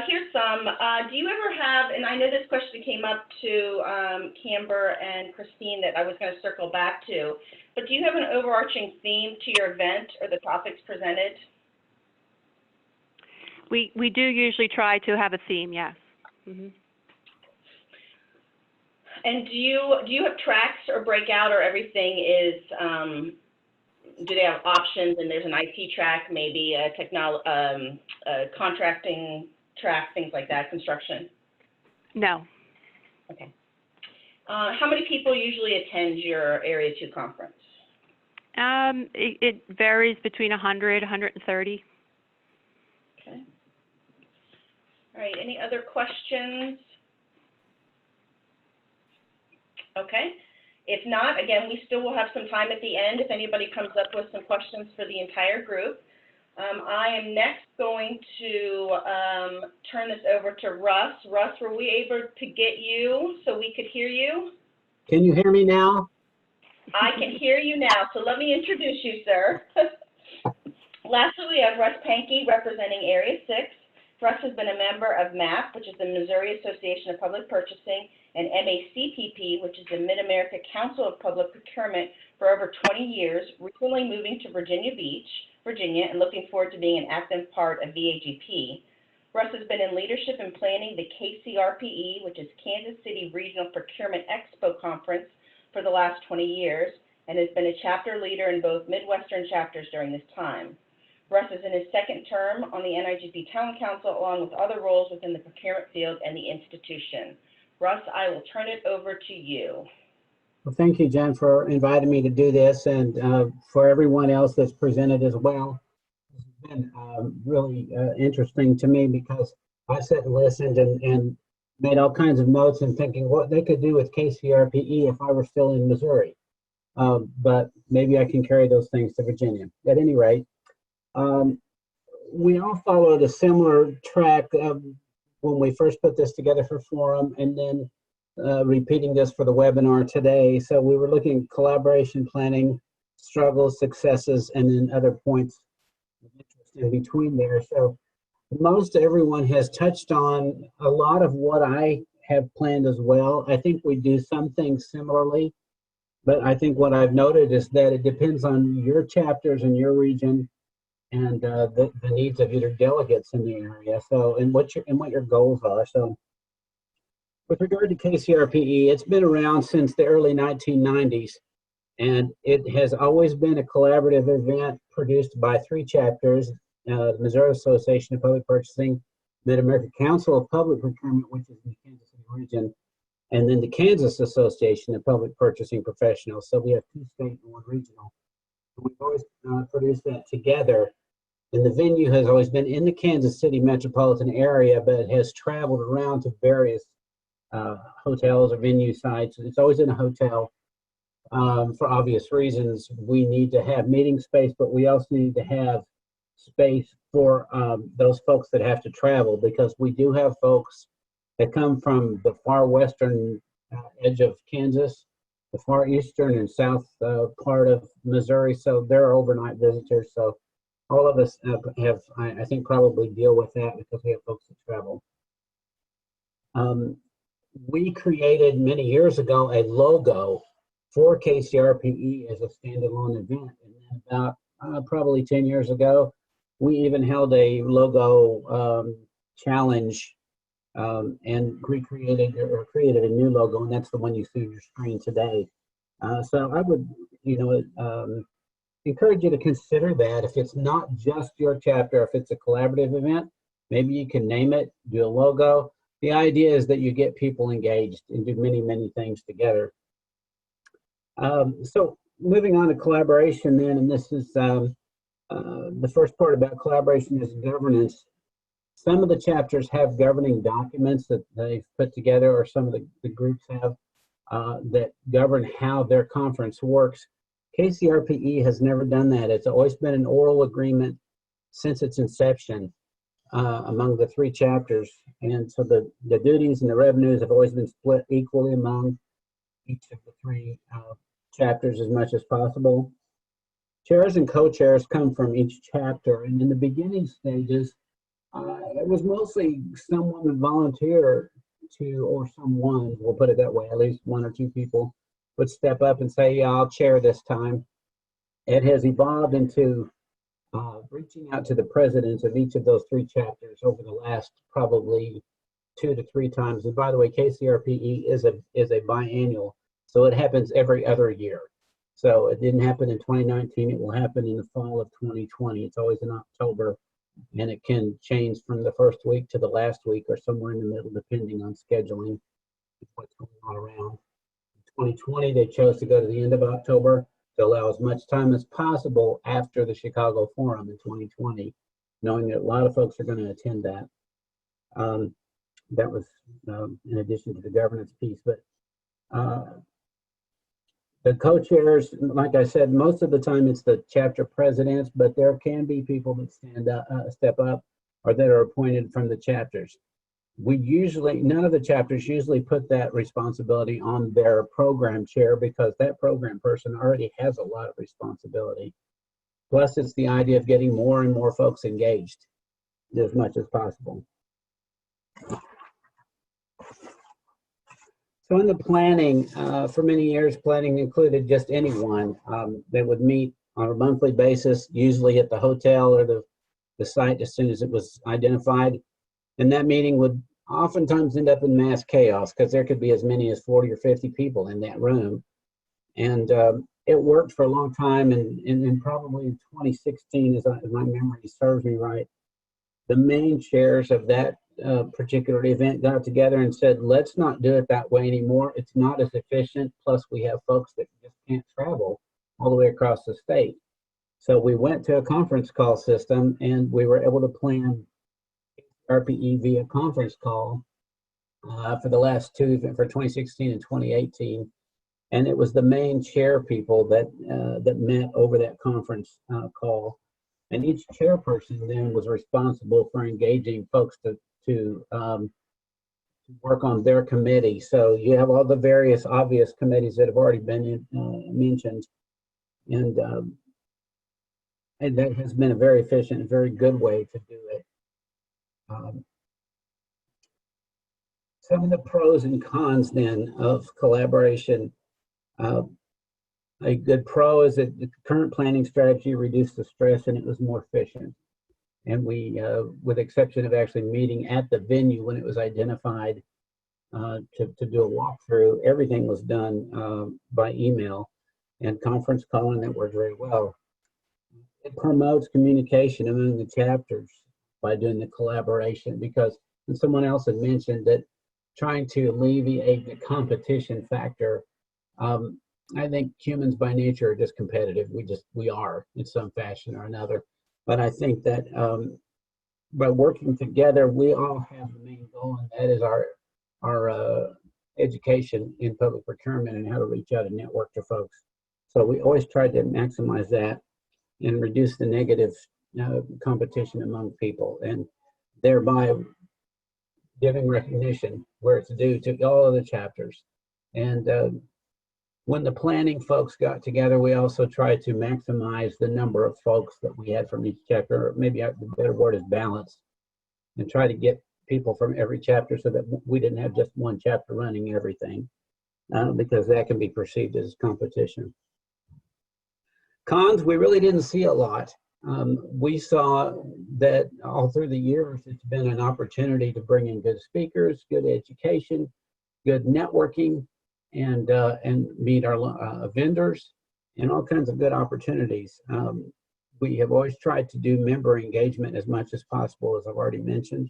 Speaker 2: Here's some. Do you ever have, and I know this question came up to Camber and Christine that I was going to circle back to, but do you have an overarching theme to your event or the topics presented?
Speaker 5: We do usually try to have a theme, yes. Mm-hmm.
Speaker 2: And do you have tracks or breakout, or everything is, do they have options and there's an IT track, maybe a contracting track, things like that, construction?
Speaker 5: No.
Speaker 2: Okay. How many people usually attend your Area 2 conference?
Speaker 5: It varies between 100, 130.
Speaker 2: Okay. All right, any other questions? Okay. If not, again, we still will have some time at the end if anybody comes up with some questions for the entire group. I am next going to turn this over to Russ. Russ, were we able to get you so we could hear you?
Speaker 6: Can you hear me now?
Speaker 2: I can hear you now, so let me introduce you, sir. Lastly, we have Russ Pankey representing Area 6. Russ has been a member of MAP, which is the Missouri Association of Public Purchasing, and MACPP, which is the Mid-America Council of Public Procurement, for over 20 years, recently moving to Virginia Beach, Virginia, and looking forward to being an active part of VAGP. Russ has been in leadership in planning the KCRPE, which is Kansas City Regional Procurement Expo Conference, for the last 20 years, and has been a chapter leader in both Midwestern chapters during this time. Russ is in his second term on the NIGP Talent Council, along with other roles within the procurement field and the institution. Russ, I will turn it over to you.
Speaker 6: Well, thank you, Jen, for inviting me to do this, and for everyone else that's presented as well. It's been really interesting to me because I sat and listened and made all kinds of notes and thinking what they could do with KCRPE if I were still in Missouri. But maybe I can carry those things to Virginia. At any rate, we all followed a similar track when we first put this together for Forum, and then repeating this for the webinar today. So we were looking at collaboration planning, struggles, successes, and then other points of interest in between there. So most everyone has touched on a lot of what I have planned as well. I think we do some things similarly, but I think what I've noted is that it depends on your chapters and your region and the needs of your delegates in the area. So, and what your goals are. So with regard to KCRPE, it's been around since the early 1990s, and it has always been a collaborative event produced by three chapters: the Missouri Association of Public Purchasing, Mid-America Council of Public Procurement, which is in the Kansas City region, and then the Kansas Association of Public Purchasing Professionals. So we have two state and one regional. We've always produced that together. And the venue has always been in the Kansas City metropolitan area, but it has traveled around to various hotels or venue sites. It's always in a hotel for obvious reasons. We need to have meeting space, but we also need to have space for those folks that have to travel, because we do have folks that come from the far western edge of Kansas, the far eastern and south part of Missouri. So they're overnight visitors. So all of us have, I think, probably deal with that because we have folks that travel. We created many years ago a logo for KCRPE as a standalone event. And then about probably 10 years ago, we even held a logo challenge and recreated or created a new logo, and that's the one you see on your screen today. So I would, encourage you to consider that. If it's not just your chapter, if it's a collaborative event, maybe you can name it, do a logo. The idea is that you get people engaged and do many, many things together. So moving on to collaboration then, and this is the first part about collaboration is governance. Some of the chapters have governing documents that they've put together, or some of the groups have that govern how their conference works. KCRPE has never done that. It's always been an oral agreement since its inception among the three chapters. And so the duties and the revenues have always been split equally among each of the three chapters as much as possible. Chairs and co-chairs come from each chapter. And in the beginning stages, it was mostly someone would volunteer to, or someone, we'll put it that way, at least one or two people would step up and say, yeah, I'll chair this time. It has evolved into reaching out to the presidents of each of those three chapters over the last probably 2 to 3 times. And by the way, KCRPE is a biannual, so it happens every other year. So it didn't happen in 2019. It will happen in the fall of 2020. It's always in October, and it can change from the first week to the last week or somewhere in the middle, depending on scheduling, what's going on around. 2020, they chose to go to the end of October to allow as much time as possible after the Chicago Forum in 2020, knowing that a lot of folks are going to attend that. That was in addition to the governance piece. But the co-chairs, like I said, most of the time it's the chapter presidents, but there can be people that step up or that are appointed from the chapters. None of the chapters usually put that responsibility on their program chair, because that program person already has a lot of responsibility. Plus, it's the idea of getting more and more folks engaged as much as possible. So in the planning, for many years, planning included just anyone. They would meet on a monthly basis, usually at the hotel or the site as soon as it was identified. And that meeting would oftentimes end up in mass chaos, because there could be as many as 40 or 50 people in that room. And it worked for a long time. And probably in 2016, as my memory serves me right, the main chairs of that particular event got together and said, let's not do it that way anymore. It's not as efficient. Plus, we have folks that just can't travel all the way across the state. So we went to a conference call system, and we were able to plan RPE via conference call for the last two, for 2016 and 2018. And it was the main chair people that met over that conference call. And each chairperson then was responsible for engaging folks to work on their committee. So you have all the various obvious committees that have already been mentioned, and that has been a very efficient and very good way to do it. Some of the pros and cons then of collaboration. A good pro is that the current planning strategy reduced the stress and it was more efficient. And we, with the exception of actually meeting at the venue when it was identified to do a walkthrough, everything was done by email and conference calling that worked very well. It promotes communication among the chapters by doing the collaboration, because and someone else had mentioned that trying to alleviate the competition factor. I think humans by nature are just competitive. We are in some fashion or another. But I think that by working together, we all have the main goal, and that is our education in public procurement and how to reach out and network to folks. So we always try to maximize that and reduce the negative competition among people, and thereby giving recognition where it's due to all of the chapters. And when the planning folks got together, we also tried to maximize the number of folks that we had from each chapter, or maybe the better word is balance, and try to get people from every chapter so that we didn't have just one chapter running everything, because that can be perceived as competition. Cons, we really didn't see a lot. We saw that all through the years, it's been an opportunity to bring in good speakers, good education, good networking, and meet our vendors, and all kinds of good opportunities. We have always tried to do member engagement as much as possible, as I've already mentioned.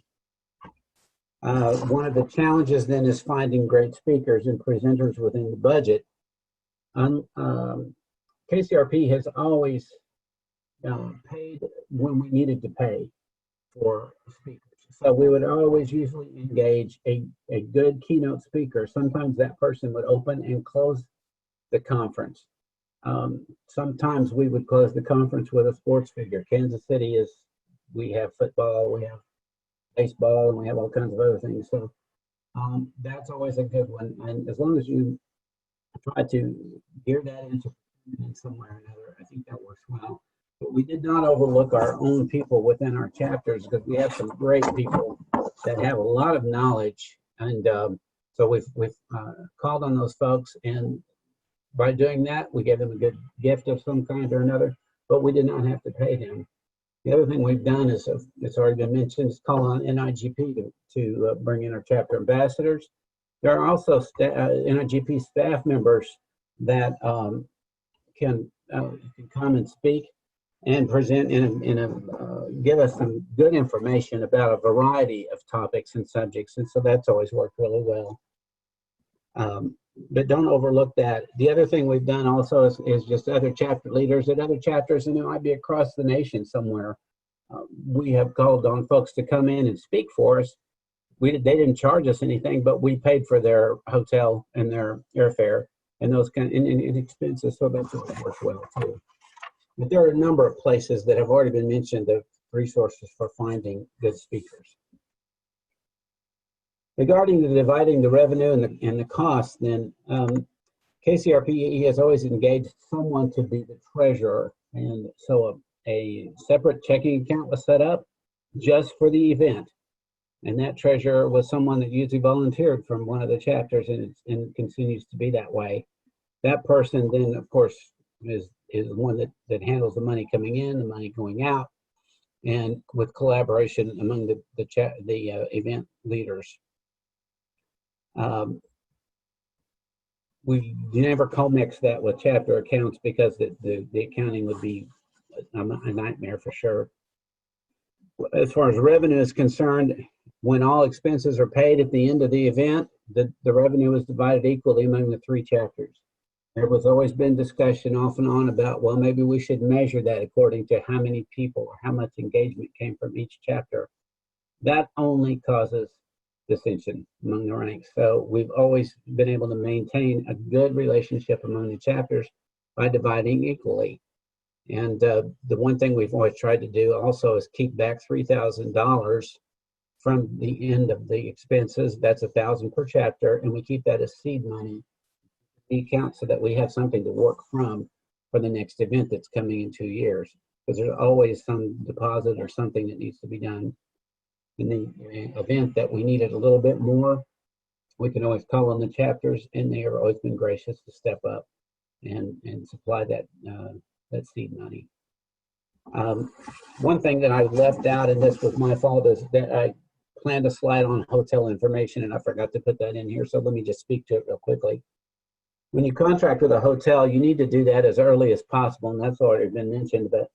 Speaker 6: One of the challenges then is finding great speakers and presenters within the budget. KCRP has always paid when we needed to pay for speakers. So we would always usually engage a good keynote speaker. Sometimes that person would open and close the conference. Sometimes we would close the conference with a sports figure. Kansas City we have football, we have baseball, and we have all kinds of other things. So that's always a good one. And as long as you try to gear that into in some way or another, I think that works well. But we did not overlook our own people within our chapters, because we have some great people that have a lot of knowledge. And so we've called on those folks, and by doing that, we gave them a good gift of some kind or another, but we did not have to pay them. The other thing we've done is, it's already been mentioned, is call on NIGP to bring in our chapter ambassadors. There are also NIGP staff members that can come and speak and present give us some good information about a variety of topics and subjects, and so that's always worked really well. But don't overlook that. The other thing we've done also is just other chapter leaders at other chapters, and it might be across the nation somewhere. We have called on folks to come in and speak for us. They didn't charge us anything, but we paid for their hotel and their airfare and those kind of expenses, so that's always worked well too. But there are a number of places that have already been mentioned of resources for finding good speakers. Regarding the dividing the revenue and the cost, then KCRP has always engaged someone to be the treasurer, and so a separate checking account was set up just for the event, and that treasurer was someone that usually volunteered from one of the chapters, and continues to be that way. That person then, of course, is the one that handles the money coming in, the money going out, and with collaboration among the event leaders. We never co-mix that with chapter accounts, because the accounting would be a nightmare for sure. As far as revenue is concerned, when all expenses are paid at the end of the event, the revenue is divided equally among the three chapters. There was always been discussion off and on about, well, maybe we should measure that according to how many people or how much engagement came from each chapter. That only causes dissension among the ranks. So we've always been able to maintain a good relationship among the chapters by dividing equally. And the one thing we've always tried to do also is keep back $3,000 from the end of the expenses. That's $1,000 per chapter, and we keep that as seed money, the account, so that we have something to work from for the next event that's coming in 2 years. Because there's always some deposit or something that needs to be done. In the event that we needed a little bit more, we can always call on the chapters, and they have always been gracious to step up and supply that that seed money. One thing that I left out, and this was my fault, is that I planned a slide on hotel information, and I forgot to put that in here. So let me just speak to it real quickly. When you contract with a hotel, you need to do that as early as possible, and that's already been mentioned. But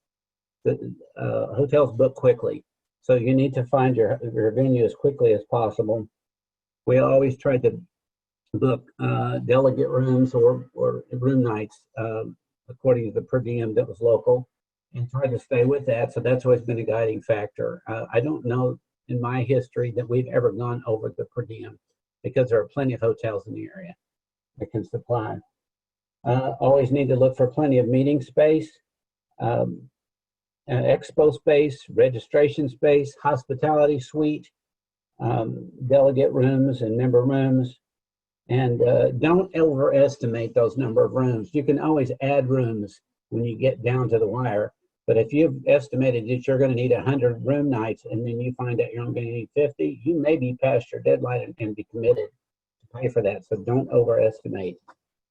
Speaker 6: the hotels book quickly, so you need to find your venue as quickly as possible. We always try to book delegate rooms or room nights according to the per diem that was local, and try to stay with that. So that's always been a guiding factor. I don't know in my history that we've ever gone over the per diem, because there are plenty of hotels in the area that can supply. Always need to look for plenty of meeting space, expo space, registration space, hospitality suite, delegate rooms and member rooms. And don't overestimate those number of rooms. You can always add rooms when you get down to the wire. But if you've estimated that you're going to need 100 room nights, and then you find out you're only going to need 50, you may be past your deadline and be committed to pay for that. So don't overestimate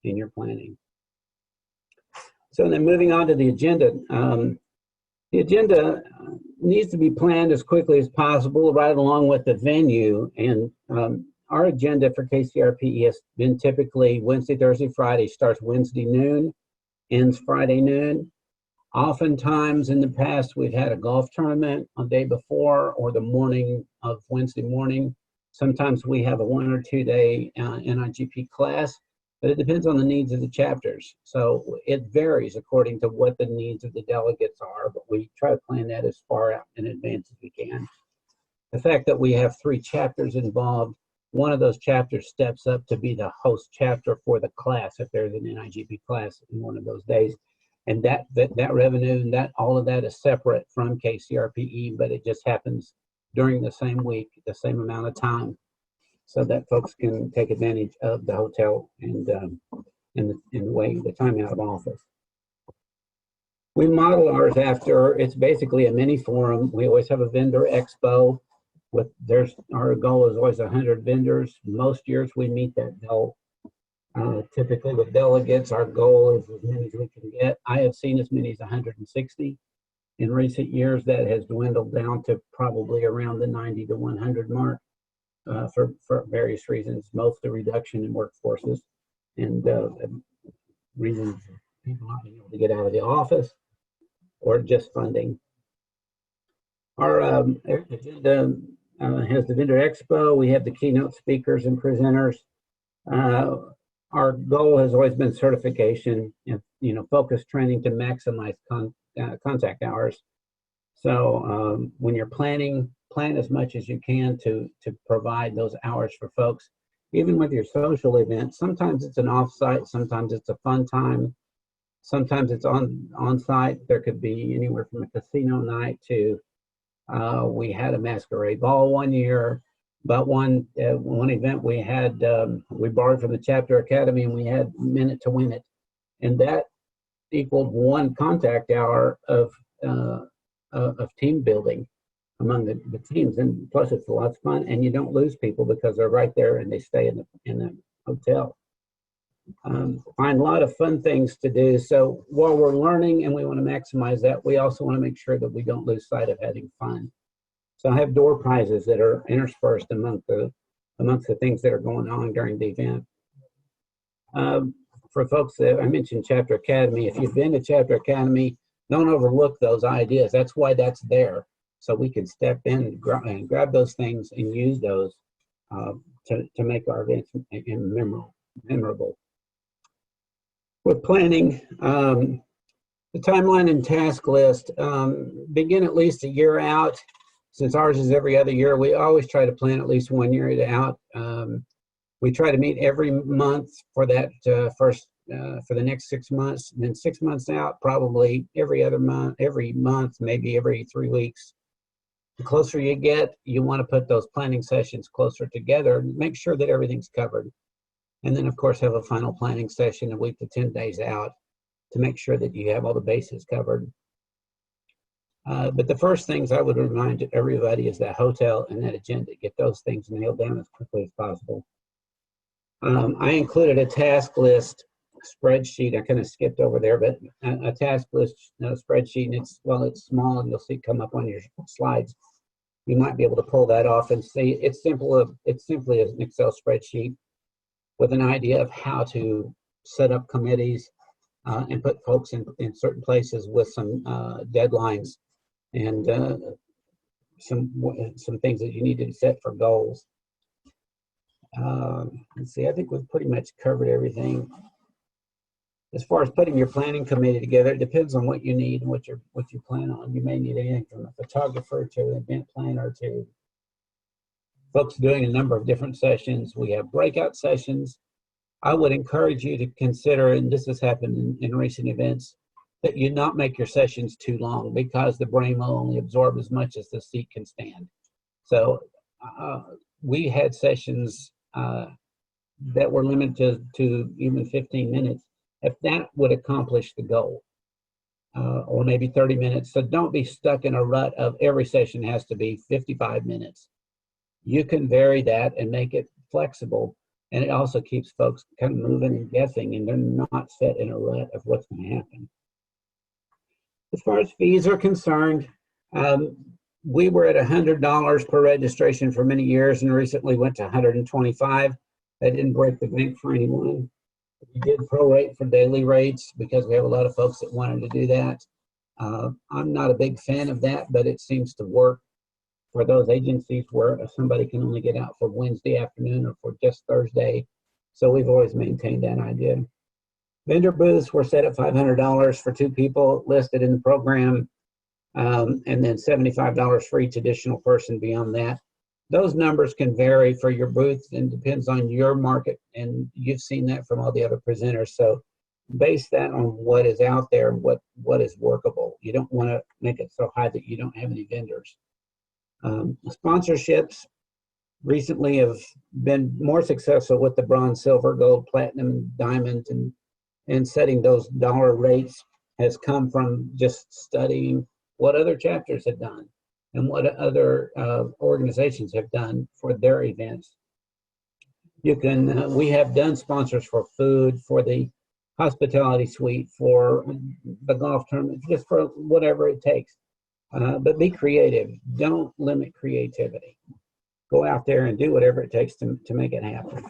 Speaker 6: in your planning. So then moving on to the agenda. The agenda needs to be planned as quickly as possible, right along with the venue. And our agenda for KCRPE has been typically Wednesday, Thursday, Friday. Starts Wednesday noon, ends Friday noon. Oftentimes in the past, we've had a golf tournament on the day before or the morning of Wednesday morning. Sometimes we have a 1 or 2 day NIGP class, but it depends on the needs of the chapters. So it varies according to what the needs of the delegates are, but we try to plan that as far out in advance as we can. The fact that we have 3 chapters involved, one of those chapters steps up to be the host chapter for the class if there's an NIGP class in one of those days. And that revenue and that all of that is separate from KCRPE, but it just happens during the same week, the same amount of time, so that folks can take advantage of the hotel and the time out of office. We model ours after, it's basically a mini forum. We always have a vendor expo. Our goal is always 100 vendors. Most years we meet that goal. Typically with delegates, our goal is as many as we can get. I have seen as many as 160. In recent years, that has dwindled down to probably around the 90 to 100 mark for various reasons, most the reduction in workforces and reasons people not being able to get out of the office or just funding. Our agenda has the vendor expo. We have the keynote speakers and presenters. Our goal has always been certification and focused training to maximize contact hours. So when you're planning, plan as much as you can to provide those hours for folks. Even with your social events, sometimes it's an off-site, sometimes it's a fun time, sometimes it's on-site. There could be anywhere from a casino night to we had a masquerade ball one year. But one event we had, we borrowed from the Chapter Academy, and we had Minute to Win It, and that equaled 1 contact hour of team building among the teams. And plus, it's a lot of fun, and you don't lose people because they're right there and they stay in the hotel. Find a lot of fun things to do. So while we're learning and we want to maximize that, we also want to make sure that we don't lose sight of having fun. So I have door prizes that are interspersed amongst the things that are going on during the event. For folks that I mentioned Chapter Academy, if you've been to Chapter Academy, don't overlook those ideas. That's why that's there. So we can step in and grab those things and use those to make our events memorable. With planning, the timeline and task list begin at least a year out. Since ours is every other year, we always try to plan at least 1 year out. We try to meet every month for that for the next 6 months. And then 6 months out, probably every month, maybe every 3 weeks. The closer you get, you want to put those planning sessions closer together and make sure that everything's covered. And then, of course, have a final planning session a week to 10 days out to make sure that you have all the bases covered. But the first things I would remind everybody is that hotel and that agenda. Get those things nailed down as quickly as possible. I included a task list spreadsheet. I kind of skipped over there, but a task list spreadsheet, and it's small, and you'll see it come up on your slides. You might be able to pull that off and see it's simply an Excel spreadsheet with an idea of how to set up committees and put folks in certain places with some deadlines and some things that you need to set for goals. Let's see, I think we've pretty much covered everything. As far as putting your planning committee together, it depends on what you need and what you plan on. You may need anything from a photographer to an event planner to folks doing a number of different sessions. We have breakout sessions. I would encourage you to consider, and this has happened in recent events, that you not make your sessions too long because the brain will only absorb as much as the seat can stand. So we had sessions that were limited to even 15 minutes. If that would accomplish the goal, or maybe 30 minutes. So don't be stuck in a rut of every session has to be 55 minutes. You can vary that and make it flexible. And it also keeps folks kind of moving and guessing, and they're not set in a rut of what's going to happen. As far as fees are concerned, we were at $100 per registration for many years and recently went to $125. That didn't break the bank for anyone. We did prorate for daily rates because we have a lot of folks that wanted to do that. I'm not a big fan of that, but it seems to work for those agencies where somebody can only get out for Wednesday afternoon or for just Thursday. So we've always maintained that idea. Vendor booths were set at $500 for 2 people listed in the program, and then $75 for each additional person beyond that. Those numbers can vary for your booth and depends on your market, and you've seen that from all the other presenters. So base that on what is out there and what is workable. You don't want to make it so high that you don't have any vendors. Sponsorships recently have been more successful with the bronze, silver, gold, platinum, and diamond, and setting those dollar rates has come from just studying what other chapters have done and what other organizations have done for their events. You can, we have done sponsors for food, for the hospitality suite, for the golf tournament, just for whatever it takes. But be creative. Don't limit creativity. Go out there and do whatever it takes to make it happen.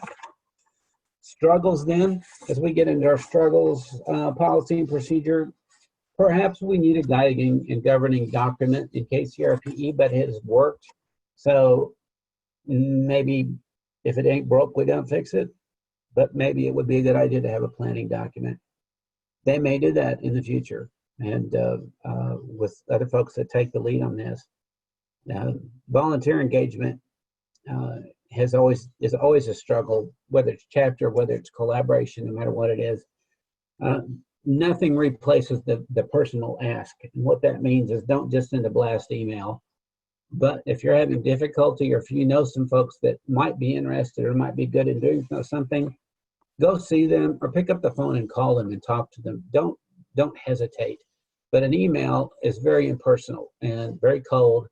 Speaker 6: Struggles then, as we get into our struggles, policy and procedure, perhaps we need a guiding and governing document in KCRPE, but it has worked. So maybe if it ain't broke, we don't fix it. But maybe it would be a good idea to have a planning document. They may do that in the future, and with other folks that take the lead on this. Volunteer engagement is always a struggle, whether it's chapter, whether it's collaboration, no matter what it is. Nothing replaces the personal ask. And what that means is don't just send a blast email. But if you're having difficulty, or if you know some folks that might be interested or might be good at doing something, go see them or pick up the phone and call them and talk to them. Don't hesitate. But an email is very impersonal and very cold,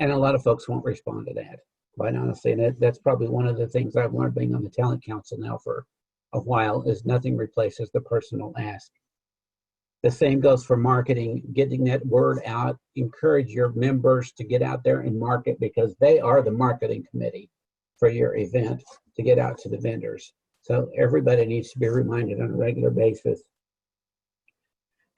Speaker 6: and a lot of folks won't respond to that, quite honestly. And that's probably one of the things I've learned being on the Talent Council now for a while, is nothing replaces the personal ask. The same goes for marketing, getting that word out. Encourage your members to get out there and market, because they are the marketing committee for your event, to get out to the vendors. So everybody needs to be reminded on a regular basis.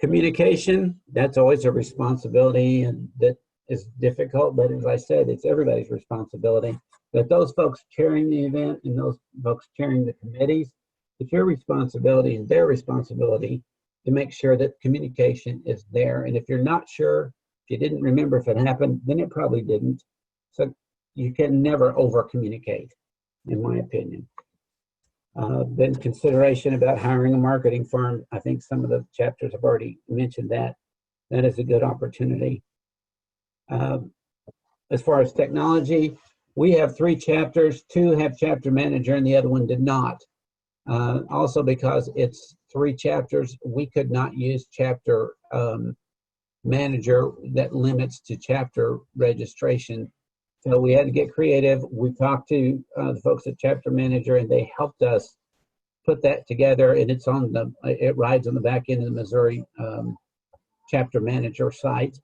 Speaker 6: Communication, that's always a responsibility, and that is difficult, but as I said, it's everybody's responsibility. But those folks chairing the event and those folks chairing the committees, it's your responsibility and their responsibility to make sure that communication is there. And if you're not sure, if you didn't remember if it happened, then it probably didn't. So you can never over communicate, in my opinion. Then consideration about hiring a marketing firm. I think some of the chapters have already mentioned that. That is a good opportunity. As far as technology, we have 3 chapters. 2 have chapter manager and the other one did not. Also because it's 3 chapters, we could not use chapter manager that limits to chapter registration. So we had to get creative. We talked to the folks at chapter manager and they helped us put that together, and it rides on the back end of the Missouri chapter manager site.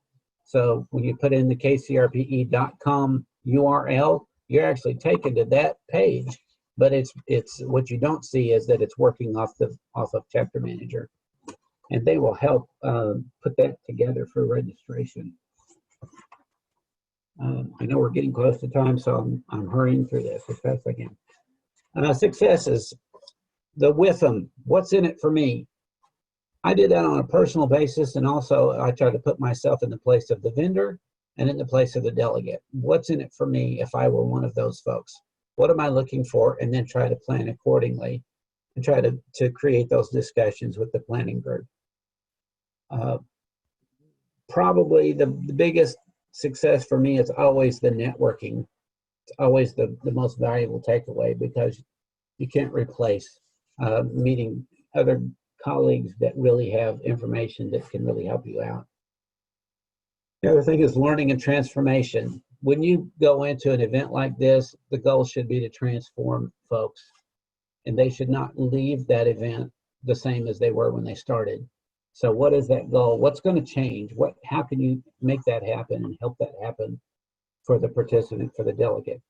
Speaker 6: So when you put in the kcrpe.com URL, you're actually taken to that page, but it's what you don't see is that it's working off of chapter manager, and they will help put that together for registration. I know we're getting close to time, so I'm hurrying through this as fast as I can. Successes. The with them, what's in it for me? I did that on a personal basis, and also I try to put myself in the place of the vendor and in the place of the delegate. What's in it for me if I were one of those folks? What am I looking for? And then try to plan accordingly and try to create those discussions with the planning group. Probably the biggest success for me is always the networking. It's always the most valuable takeaway, because you can't replace meeting other colleagues that really have information that can really help you out. The other thing is learning and transformation. When you go into an event like this, the goal should be to transform folks, and they should not leave that event the same as they were when they started. So what is that goal? What's going to change? How can you make that happen and help that happen for the participant, for the delegate?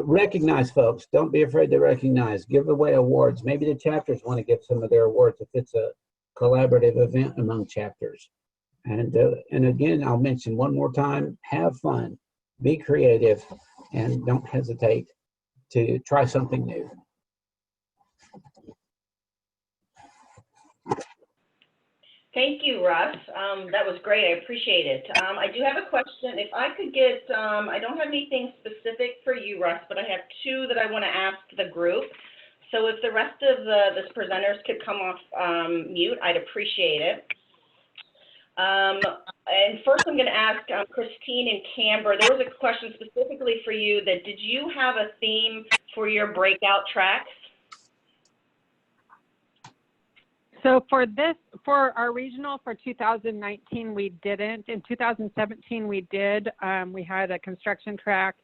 Speaker 6: Recognize folks. Don't be afraid to recognize. Give away awards. Maybe the chapters want to give some of their awards if it's a collaborative event among chapters. And again, I'll mention one more time, have fun, be creative, and don't hesitate to try something new.
Speaker 2: Thank you, Russ. That was great. I appreciate it. I do have a question. If I could get, I don't have anything specific for you, Russ, but I have 2 that I want to ask the group. So if the rest of the presenters could come off mute, I'd appreciate it. And first I'm going to ask Christine and Camber. There was a question specifically for you that did you have a theme for your breakout tracks?
Speaker 4: So for our regional for 2019, we didn't. In 2017, we did. We had a construction track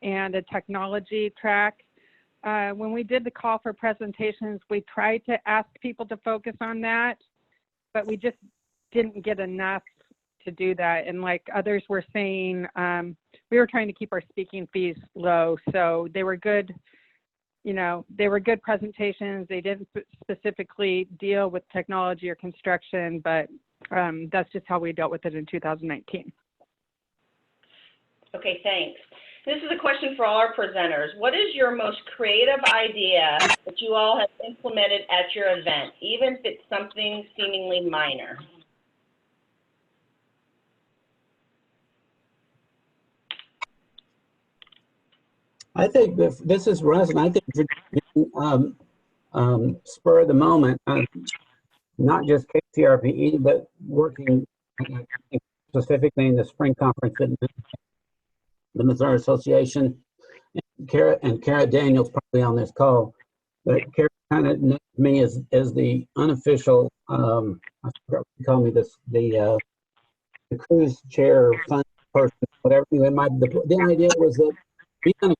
Speaker 4: and a technology track. When we did the call for presentations, we tried to ask people to focus on that, but we just didn't get enough to do that. And like others were saying, we were trying to keep our speaking fees low. So they were good. You know, they were good presentations. They didn't specifically deal with technology or construction, but that's just how we dealt with it in 2019.
Speaker 2: Okay, thanks. This is a question for all our presenters. What is your most creative idea that you all have implemented at your event, even if it's something seemingly minor?
Speaker 6: I think this is Russ, and I think spur of the moment, not just KCRPE, but working specifically in the spring conference at the Missouri Association. And Kara Daniels probably on this call, but Kara kind of named me as the unofficial, I forgot what you call me, the cruise chair fund person, whatever. The idea was that be unexpected.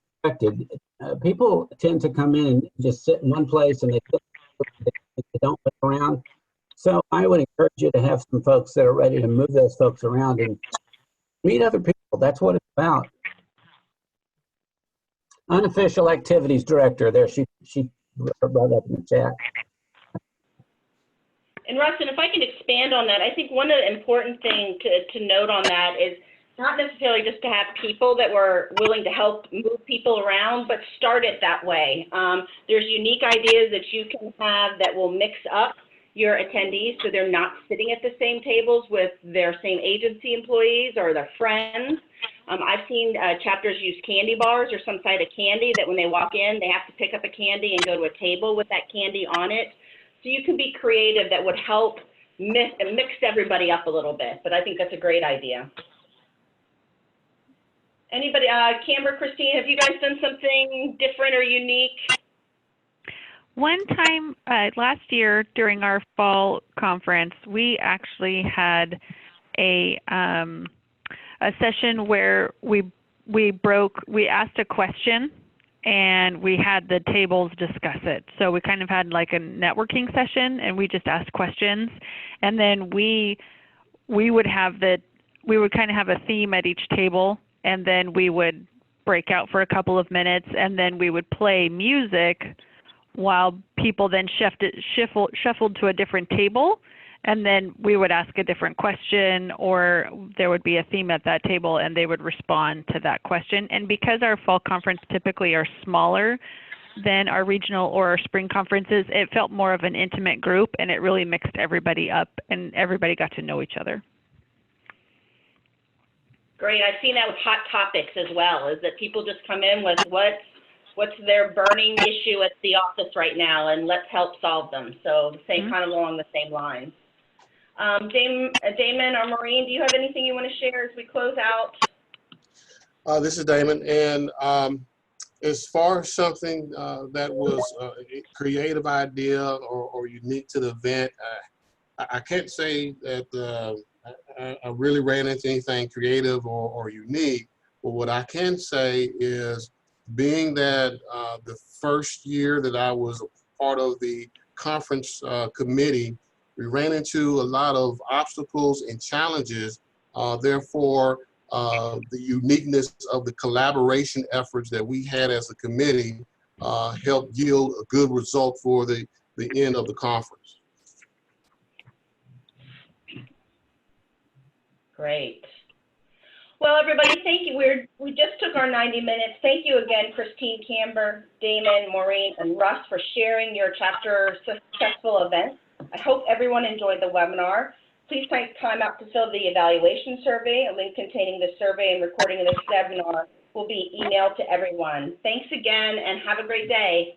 Speaker 6: People tend to come in and just sit in one place and they don't look around. So I would encourage you to have some folks that are ready to move those folks around and meet other people. That's what it's about. Unofficial activities director there. She brought up in the chat.
Speaker 2: And Rustin, if I can expand on that, I think one of the important things to note on that is not necessarily just to have people that were willing to help move people around, but start it that way. There's unique ideas that you can have that will mix up your attendees so they're not sitting at the same tables with their same agency employees or their friends. I've seen chapters use candy bars or some side of candy that when they walk in, they have to pick up a candy and go to a table with that candy on it. So you can be creative that would help mix everybody up a little bit, but I think that's a great idea. Anybody, Camber, Christine, have you guys done something different or unique?
Speaker 3: One time last year during our fall conference, we actually had a session where we asked a question and we had the tables discuss it. So we kind of had like a networking session and we just asked questions, and then we would kind of have a theme at each table, and then we would break out for a couple of minutes, and then we would play music while people then shuffled to a different table, and then we would ask a different question, or there would be a theme at that table and they would respond to that question. And because our fall conference typically are smaller than our regional or our spring conferences, it felt more of an intimate group, and it really mixed everybody up and everybody got to know each other.
Speaker 2: Great. I've seen that with hot topics as well, is that people just come in with what's their burning issue at the office right now, and let's help solve them. So the same kind of along the same lines. Damon or Maureen, do you have anything you want to share as we close out?
Speaker 1: This is Damon, and as far as something that was a creative idea or unique to the event, I can't say that I really ran into anything creative or unique, but what I can say is, being that the first year that I was a part of the conference committee, we ran into a lot of obstacles and challenges. Therefore, the uniqueness of the collaboration efforts that we had as a committee helped yield a good result for the end of the conference.
Speaker 2: Great. Well, everybody, thank you. We just took our 90 minutes. Thank you again, Christine, Camber, Damon, Maureen, and Russ, for sharing your chapter successful events. I hope everyone enjoyed the webinar. Please take time out to fill the evaluation survey. A link containing the survey and recording of this webinar will be emailed to everyone. Thanks again, and have a great day.